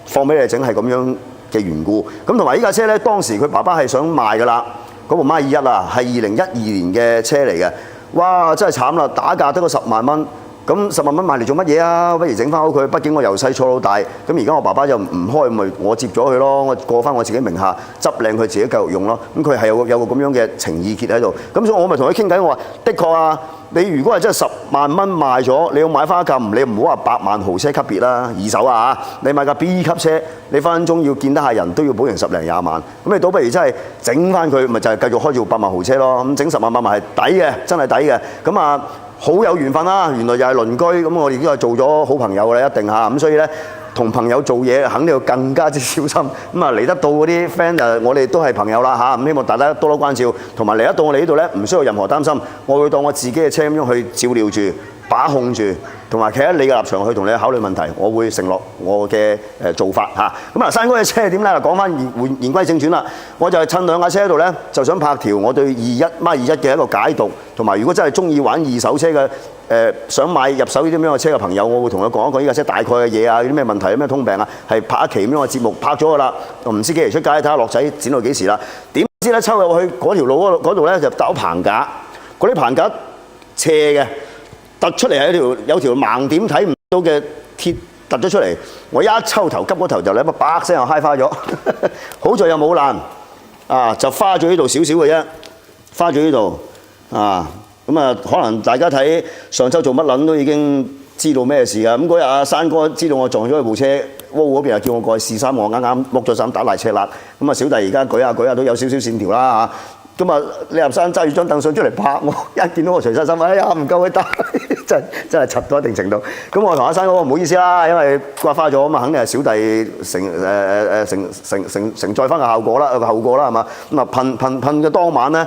放俾你哋整係咁樣嘅緣故。咁同埋呢架車咧，當時佢爸爸係想賣㗎啦。嗰部 Mark 21啊，係2012年嘅車嚟嘅。哇！真係慘啦，打價得個10萬蚊。咁10萬蚊買嚟做乜嘢啊？不如整翻好佢。畢竟我由細坐到大，咁而家我爸爸又唔開，咪我接咗佢咯。我過翻我自己名下，執靚佢自己繼續用咯。咁佢係有個咁樣嘅情意結喺度。咁所以我咪同佢傾偈，我話的確啊，你如果係真係10萬蚊賣咗，你要買翻一架你唔好話百萬豪車級別啦，二手啊嚇，你買架 B 級車，你分分鐘要見得下人都要保養10零20萬。咁你倒不如真係整翻佢，咪就係繼續開住百萬豪車咯。咁整10萬係抵嘅，真係抵嘅。咁啊〜好有緣分啦！原來又係鄰居，咁我哋已經係做咗好朋友啦，一定嚇。咁所以咧，同朋友做嘢肯定要更加之小心。咁啊嚟得到嗰啲 friend 就我哋都係朋友啦嚇。咁希望大家多多關照，同埋嚟得到我哋呢度咧，唔需要任何擔心。我會當我自己嘅車咁樣去照料住、把控住，同埋企喺你嘅立場去同你考慮問題。我會承諾我嘅做法嚇。咁啊，山哥嘅車係點咧？講翻言歸正傳啦，我就係趁兩架車喺度咧，就想拍條我對Mark 21嘅一個解讀，同埋如果真係中意玩二手車嘅想買入手呢啲咁樣嘅車嘅朋友，我會同佢講一講呢架車大概嘅嘢啊，有啲咩問題、有咩通病啊，係拍一期咁樣嘅節目，拍咗㗎啦，唔知幾時出街，睇下樂仔剪到幾時啦。點知咧抽入去嗰條路嗰度咧就搭咗棚架，嗰啲棚架斜嘅，突出嚟係有條盲點睇唔到嘅鐵突咗出嚟，我一抽頭急嗰頭就咧一把聲又揩花咗，好在又冇爛啊，就花咗呢度少少嘅啫，花咗呢度啊。咁啊，可能大家睇上週做乜撚都已經知道咩事啊！咁嗰日阿山哥知道我撞咗佢部車，窩嗰邊又叫我過去試衫，我啱啱剝咗衫打爛車焫。咁啊，小弟而家舉下都有少少線條啦嚇。咁啊，李立山揸住張凳上出嚟拍我，一見到我除晒衫，哎呀唔夠佢打，真係柒到一定程度。咁我同阿山哥講唔好意思啦，因為刮花咗啊嘛，肯定係小弟承載翻個後果啦係嘛。咁啊噴嘅當晚咧，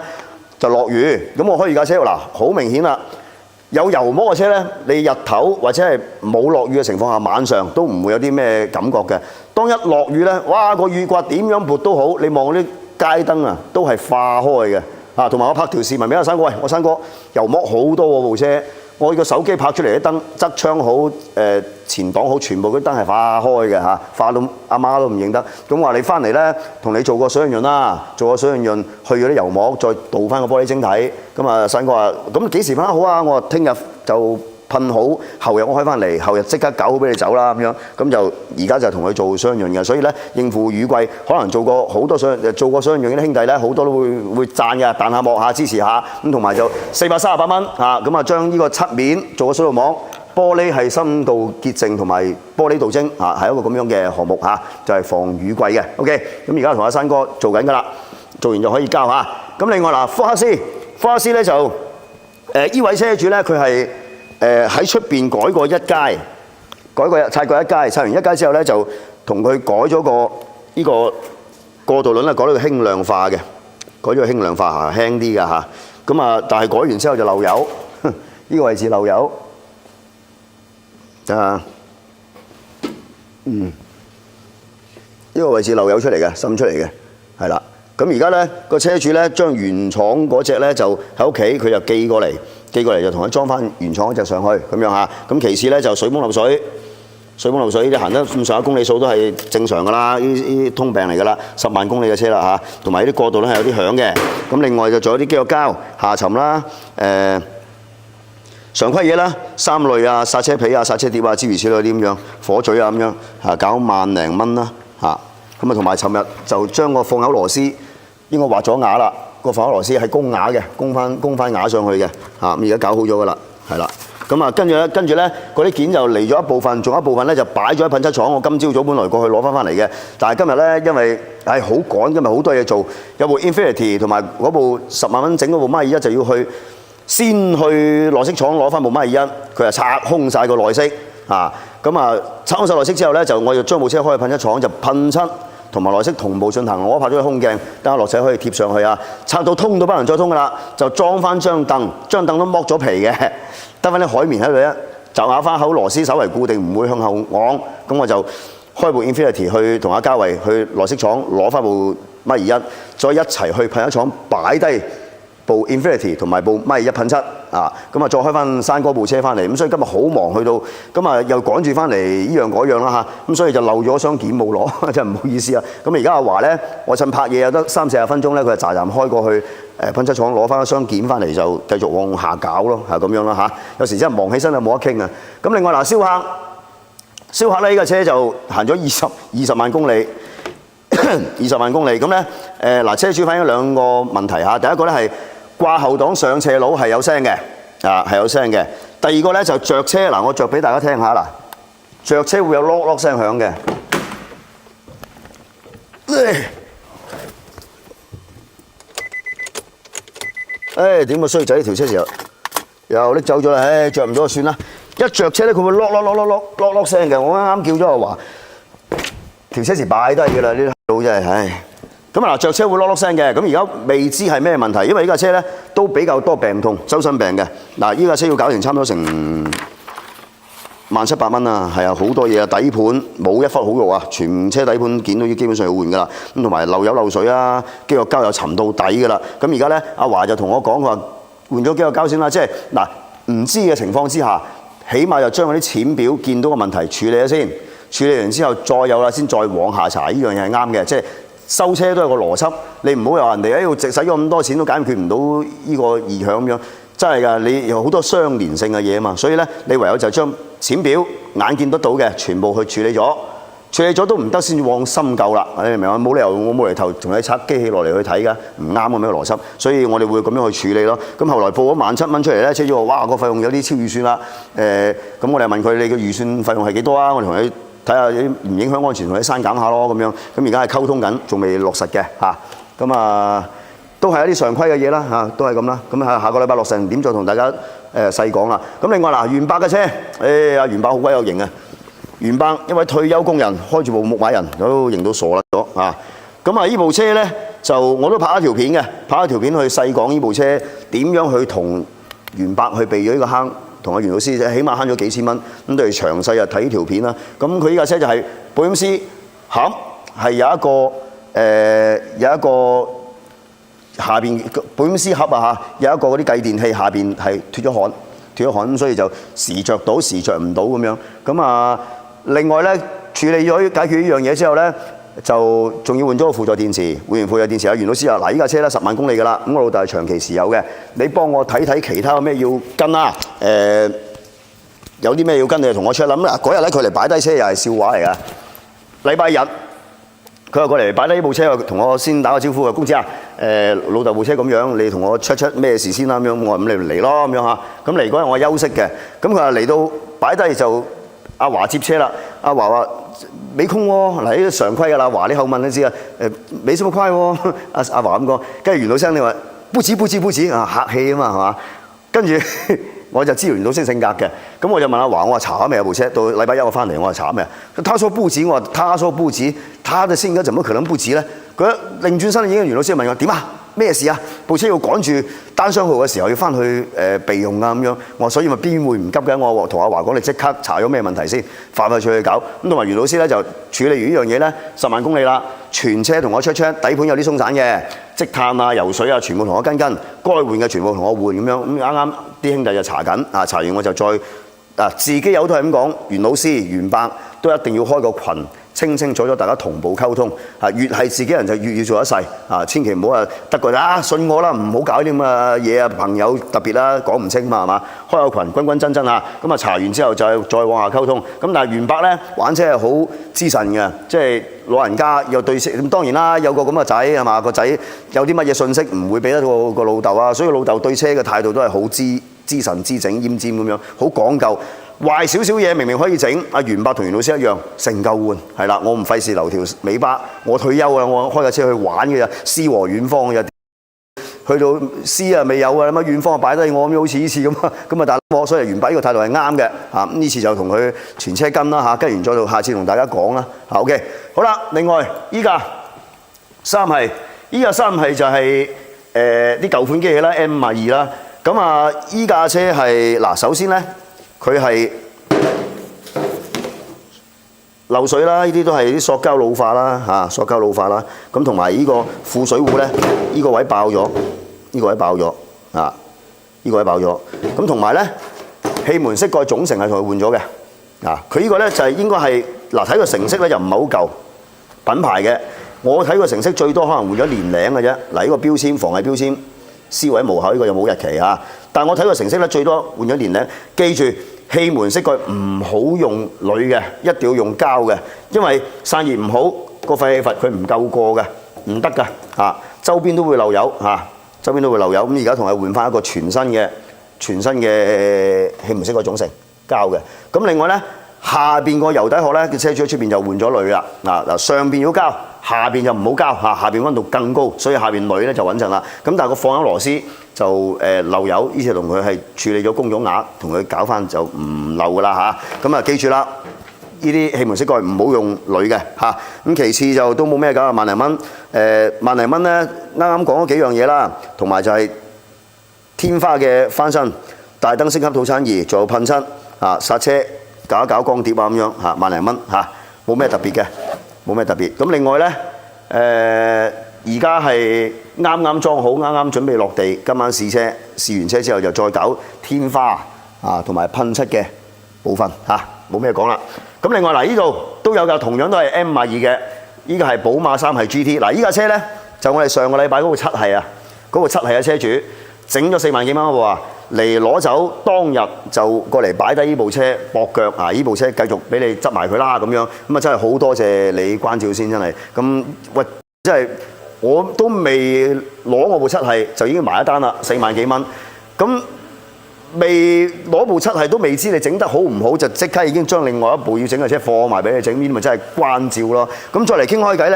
就落雨，咁我開二架車嗱，好明顯啦。有油膜嘅車咧，你日頭或者係冇落雨嘅情況下，晚上都唔會有啲咩感覺嘅。當一落雨咧，哇個雨刮點樣撥都好，你望啲街燈啊，都係化開嘅啊。同埋我拍條視頻俾阿山哥，喂，我山哥油膜好多喎部車。我個手機拍出嚟啲燈，側窗好，前擋好，全部啲燈係化開嘅嚇，化到阿媽都唔認得。咁話你翻嚟咧，同你做個水潤啦，做個水潤去咗啲油膜，再倒翻個玻璃晶體。咁啊，山哥話：咁幾時翻好啊？我話聽日就噴好，後日我開翻嚟，後日即刻搞好俾你走啦咁樣。咁就而家就同佢做水潤嘅，所以咧應付雨季，可能做過好多做過水潤嘅啲兄弟咧，好多都會讚嘅，彈下幕下支持下。咁同埋就438蚊嚇，咁啊將呢個漆面做個水路網，玻璃係深度潔淨同埋玻璃鍍晶嚇，係一個咁樣嘅項目嚇，就係防雨季嘅。OK，咁而家同阿山哥做緊㗎啦，做完就可以交嚇。咁另外嗱，福克斯咧就呢位車主咧，佢係喺出邊改過一階，拆過一階，拆完一階之後咧就同佢改咗個呢個過渡輪啦，改到輕量化嘅，改咗個輕量化嚇，輕啲㗎嚇。咁啊，但係改完之後就漏油，呢個位置漏油啊，呢個位置漏油出嚟嘅，滲出嚟嘅，係啦。咁而家咧個車主咧將原廠嗰隻咧就喺屋企，佢就寄過嚟就同佢裝翻原廠嗰隻上去咁樣嚇。咁其次咧就水泵漏水呢啲行得咁上下公里數都係正常㗎啦，呢啲通病嚟㗎啦，10萬公里嘅車啦嚇。同埋呢啲過渡咧係有啲響嘅。咁另外就仲有啲機油膠下沉啦，常規嘢啦，三濾啊、剎車皮啊、剎車碟啊諸如此類啲咁樣，火嘴啊咁樣嚇，搞1萬零蚊啦嚇。咁啊同埋尋日就將個放口螺絲應該畫咗瓦啦，個放口螺絲係公瓦嘅，公翻瓦上去嘅嚇。咁而家搞好咗㗎啦，係啦。咁啊跟住咧嗰啲件就嚟咗一部分，仲有一部分咧就擺咗喺噴漆廠。我今朝早本來過去攞翻嚟嘅，但係今日咧因為係好趕，今日好多嘢做，有部 Infinity 同埋嗰部10萬蚊整嗰部Mark 21就要先去內飾廠攞翻部Mark 21，佢就拆空晒個內飾啊。咁啊拆空晒內飾之後咧，我就將部車開去噴漆廠就噴漆。同埋內飾同步進行，我拍咗個空鏡，等下樂仔可以貼上去啊！拆到通到不能再通㗎啦，就裝翻張凳都剝咗皮嘅，得翻啲海綿喺度啫，就咬翻口螺絲手為固定，唔會向後昂。咁我就開部 Infinity 去同阿嘉慧去內飾廠攞翻部Mark 21，再一齊去噴漆廠擺低部 Infinity 同埋部米1.7啊，咁啊再開翻山哥部車翻嚟，咁所以今日好忙，去到咁啊又趕住翻嚟依樣嗰樣啦嚇，咁所以就漏咗箱件冇攞，真係唔好意思啊！咁而家阿華咧，我趁拍嘢有得30-40分鐘咧，佢就喳喳開過去噴漆廠攞翻一箱件翻嚟，就繼續往下搞咯，係咁樣啦嚇。有時真係忙起身就冇得傾啊！咁另外嗱，燒客咧呢架車就行咗20萬公里。20萬公里咁咧，嗱車主反映兩個問題嚇，第一個咧係掛後擋上斜路係有聲嘅，係有聲嘅。第二個咧就着車，嗱我着俾大家聽下啦，着車會有咯咯聲響嘅。點個衰仔條車時又拎走咗啦，着唔到就算啦。一着車咧佢會咯聲嘅，我啱啱叫咗阿華，條車時擺低㗎啦呢。真係，唉，咁啊嗱，着車會咯聲嘅，咁而家未知係咩問題，因為呢架車咧都比較多病痛、周身病嘅。嗱，呢架車要搞成差唔多成1700蚊啊，係啊，好多嘢啊，底盤冇一忽好肉啊，全車底盤件都基本上要換㗎啦。咁同埋漏油漏水啊，機殼膠又沉到底㗎啦。咁而家咧，阿華就同我講，佢話換咗機殼膠先啦，即係嗱，唔知嘅情況之下，起碼就將嗰啲淺表見到個問題處理咗先。處理完之後再有啦，先再往下查，呢樣嘢係啱嘅，即係收車都有個邏輯。你唔好話人哋喺度使咗咁多錢都解決唔到呢個異響咁樣，真係㗎。你有好多相連性嘅嘢啊嘛，所以咧你唯有就將淺表眼見得到嘅全部去處理咗，處理咗都唔得先至往深究啦。你明唔明啊？冇理由我冇厘頭同你拆機器落嚟去睇㗎，唔啱咁樣嘅邏輯。所以我哋會咁樣去處理咯。咁後來報咗17,000蚊出嚟咧，車主話：哇，個費用有啲超預算啦。咁我哋問佢：你嘅預算費用係幾多啊？我哋同佢睇下唔影響安全，同你刪減下咯咁樣。咁而家係溝通緊，仲未落實嘅嚇。咁都係一啲常規嘅嘢啦嚇，都係咁啦。咁下個禮拜落成點再同大家細講啦。咁另外嗱，元伯嘅車，阿元伯好鬼有型啊！元伯一位退休工人，開住部牧馬人，都型到傻啦咗啊！咁呢部車咧就我都拍咗條片嘅，拍咗條片去細講呢部車點樣去同元伯去避咗呢個坑。同阿袁老師起碼慳咗幾千蚊，咁都係詳細睇呢條片啦。咁佢呢架車就係保險絲盒係有一個下邊保險絲盒啊嚇，有一個嗰啲繼電器下邊係脫咗焊咁，所以就時着到時着唔到咁樣。咁另外咧處理咗解決呢樣嘢之後咧，就仲要換咗個輔助電池。換完輔助電池，阿袁老師話：嗱，呢架車咧10萬公里㗎啦，咁我老豆係長期持有嘅，你幫我睇睇其他有咩要跟啊？有啲咩要跟你同我 check 啦。咁嗱，嗰日咧佢嚟擺低車又係笑話嚟㗎。禮拜日佢又過嚟擺低呢部車，同我先打個招呼嘅，公子啊，老豆部車咁樣，你同我 check 咩事先啦咁樣。我話咁你嚟咯咁樣嚇。咁嚟嗰日我休息嘅，咁佢話嚟到擺低就阿華接車啦。阿華話：沒空喎，嗱呢個常規㗎啦。華你後問你知啊，沒什麼快喎。阿華咁講，跟住袁老生你話不止啊，客氣啊嘛係嘛？跟住我就知袁老師性格嘅，咁我就問阿華，我話查下未有部車？到禮拜一我翻嚟，我話查下未？他說不止，我話他說不止，他的性格怎麼可能不止咧？佢一擰轉身已經袁老師問我點啊？咩事啊？部車要趕住單雙號嘅時候要翻去備用啊咁樣。我話所以咪邊會唔急嘅？我同阿華講，你即刻查咗咩問題先，快快脆去搞。咁同埋袁老師咧就處理完呢樣嘢咧，10萬公里啦，全車同我 check 底盤有啲鬆散嘅，積碳啊、油水啊，全部同我跟，該換嘅全部同我換咁樣。咁啱啱啲兄弟就查緊，查完我就再自己有都係咁講，袁老師、袁伯都一定要開個群。清清楚楚，大家同步溝通越係自己人就越要做一世千祈唔好話得個信我啦，唔好搞啲咁嘅嘢啊！朋友特別啦，講唔清嘛係嘛？開個群，均均真真咁查完之後就再往下溝通。咁但係元伯咧玩車係好知神嘅，即係老人家又對咁當然啦，有個咁嘅仔係嘛？個仔有啲乜嘢信息唔會俾得到個老豆啊，所以老豆對車嘅態度都係好知神知整奄尖咁樣，好講究。壞少少嘢明明可以整，阿元伯同袁老師一樣，成嚿換係啦。我唔費事留條尾巴，我退休啦，我開架車去玩嘅啫，詩和遠方嘅啫。去到詩未有啊，咁遠方擺低我咁，好似呢次咁啊大鑊。所以元伯呢個態度係啱嘅呢次就同佢全車跟啦跟完再到下次同大家講啦OK，好啦，另外依家三系就係啲舊款機器啦 M52啦。咁依架車係嗱，首先咧。佢係漏水啦，呢啲都係啲塑膠老化啦，塑膠老化啦。咁同埋呢個副水壺咧，呢個位爆咗，呢個位爆咗啊，呢個位爆咗。咁同埋咧，氣門室蓋總成係同佢換咗嘅啊。佢呢個咧就係應該係嗱，睇個成色咧就唔係好舊品牌嘅。我睇個成色最多可能換咗年零嘅啫。嗱，呢個標籤防偽標籤，C位無效，呢個又冇日期啊。但係我睇個成色咧最多換咗年零。記住氣門室蓋唔好用鋁嘅，一定要用膠嘅，因為散熱唔好，個廢氣閥佢唔夠過嘅，唔得㗎嚇。周邊都會漏油嚇，周邊都會漏油。咁而家同佢換翻一個全新嘅氣門室蓋總成膠嘅。咁另外咧，下邊個油底殼咧，嘅車主喺出邊就換咗鋁啦。嗱，上邊要膠，下邊就唔好膠嚇，下邊溫度更高，所以下邊鋁咧就穩陣啦。咁但係個放油螺絲就漏油，呢次同佢係處理咗工種額，同佢搞翻就唔漏噶啦嚇。咁啊記住啦，呢啲氣門室蓋唔好用鋁嘅嚇。咁其次就都冇咩㗎，萬零蚊。萬零蚊咧，啱啱講咗幾樣嘢啦，同埋就係天花嘅翻新、大燈升級套餐2，仲有噴漆啊、剎車搞一搞光碟啊咁樣嚇，萬零蚊嚇，冇咩特別嘅，冇咩特別。咁另外咧，而家係啱啱裝好，啱啱準備落地，今晚試車，試完車之後就再搞天花啊同埋噴漆嘅部分嚇，冇咩講啦。咁另外嗱，呢度都有㗎，同樣都係 M52嘅。呢個係寶馬3系 GT， 嗱依架車咧就我哋上個禮拜嗰部7系啊，嗰部7系嘅車主整咗4萬幾蚊嗰部啊，嚟攞走，當日就過嚟擺低呢部車駁腳啊！呢部車繼續俾你執埋佢啦咁樣，咁啊真係好多謝你關照先，真係咁喂，真係我都未攞我部7系就已經埋一單啦，4萬幾蚊咁。未攞部7系都未知你整得好唔好，就即刻已經將另外一部要整嘅車放埋俾你整，呢啲咪真係關照咯。咁再嚟傾開偈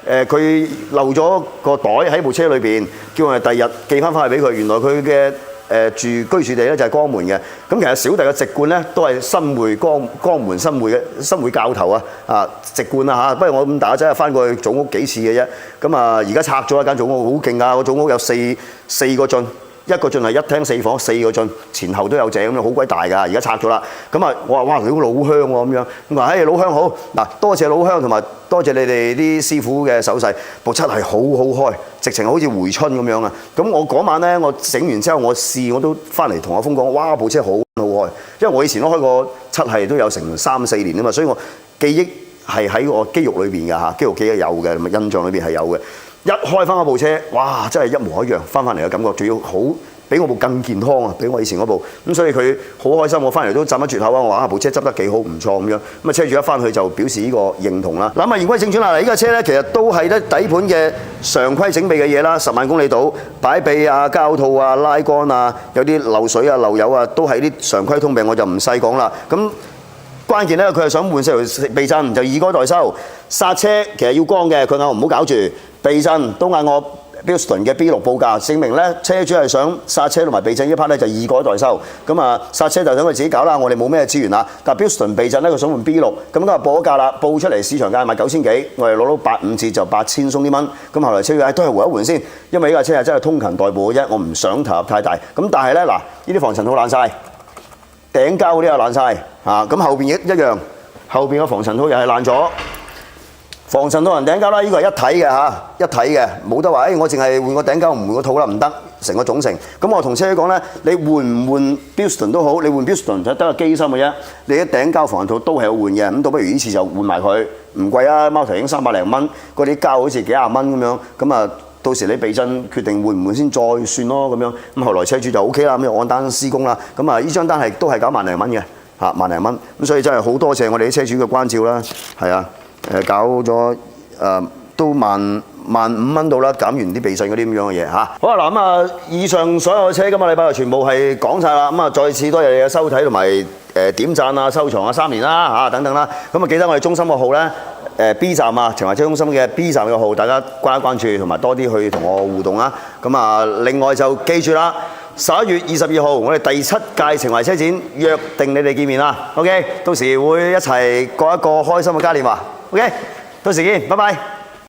咧，佢漏咗個袋喺部車裏邊，叫我哋第日寄翻去俾佢。原來佢嘅居住地咧就係江門嘅。咁其實小弟嘅籍貫咧都係新會江門新會教頭啊籍貫啊嚇。不過我咁大個仔翻過去祖屋幾次嘅啫。咁啊而家拆咗一間祖屋，好勁啊！個祖屋有四個進。一個進係一廳4房，4個進前後都有井咁樣，好鬼大㗎。而家拆咗啦，咁啊我話哇，佢好老鄉喎咁樣。咁話老鄉好嗱，多謝老鄉同埋多謝你哋啲師傅嘅手勢，部7係好好開，直情好似回春咁樣啊。咁我嗰晚咧，我整完之後我試，我都翻嚟同阿峰講，哇部車好開，因為我以前都開過7系，都有成3、4年啊嘛，所以我記憶係喺我肌肉裏邊㗎嚇，肌肉記憶有嘅，咁印象裏邊係有嘅。一開翻嗰部車，哇！真係一模一樣，翻嚟嘅感覺，仲要好比我部更健康啊，比我以前嗰部。咁所以佢好開心，我翻嚟都讚一絕口啊！我話部車執得幾好，唔錯咁樣。咁啊車主一翻去就表示呢個認同啦。嗱，言歸正傳啦，呢架車咧其實都係得底盤嘅常規整備嘅嘢啦，10萬公里到，擺臂啊、膠套啊、拉桿啊，有啲漏水啊、漏油啊，都係啲常規通病，我就唔細講啦。咁關鍵咧，佢係想換4條避震，就以改代修。剎車其實要光嘅，佢嗌我唔好搞住。避震都嗌我 Bilston 嘅 B6報價，證明咧車主係想剎車同埋避震呢 part 咧就以改代修。咁啊剎車就等佢自己搞啦，我哋冇咩資源啦。但 Bilston 避震咧佢想換 B6，咁今日報咗價啦，報出嚟市場價賣9000幾，我哋攞到85折就8000鬆啲蚊。咁後來車主都係換一換先，因為呢架車係真係通勤代步嘅啫，我唔想投入太大。咁但係咧嗱，呢啲防塵套爛晒，頂膠嗰啲又爛晒嚇，咁後邊一樣，後邊個防塵套又係爛咗。防塵套同頂膠啦，呢個係一體嘅嚇，一體嘅，冇得話我淨係換個頂膠唔換個套啦，唔得，成個總成。咁我同車主講咧，你換唔換 Bilston 都好，你換 Bilston 就得個機芯嘅啫，你啲頂膠防塵套都係要換嘅。咁倒不如呢次就換埋佢，唔貴啊，貓頭鷹300零蚊，嗰啲膠好似幾廿蚊咁樣。咁啊，到時你避震決定換唔換先再算咯咁樣。咁後來車主就 OK 啦，咁就按單施工啦。咁啊，呢張單係都係搞1萬零蚊嘅嚇，1萬零蚊。咁所以真係好多謝我哋啲車主嘅關照啦，係啊。搞咗都萬5蚊到啦，減完啲避震嗰啲咁樣嘅嘢嚇。好啦，嗱咁啊，以上所有嘅車今個禮拜就全部係講晒啦。咁啊，再次多謝你嘅收睇同埋點讚啊、收藏啊、3連啦嚇等等啦。咁啊，記得我哋中心個號咧，B 站啊，情懷車中心嘅 B 站嘅號，大家關一關注同埋多啲去同我互動啊。咁啊，另外就記住啦，11月22號我哋第7屆情懷車展約定你哋見面啦。OK， 到時會一齊過一個開心嘅嘉年華。OK， 到時見，拜拜。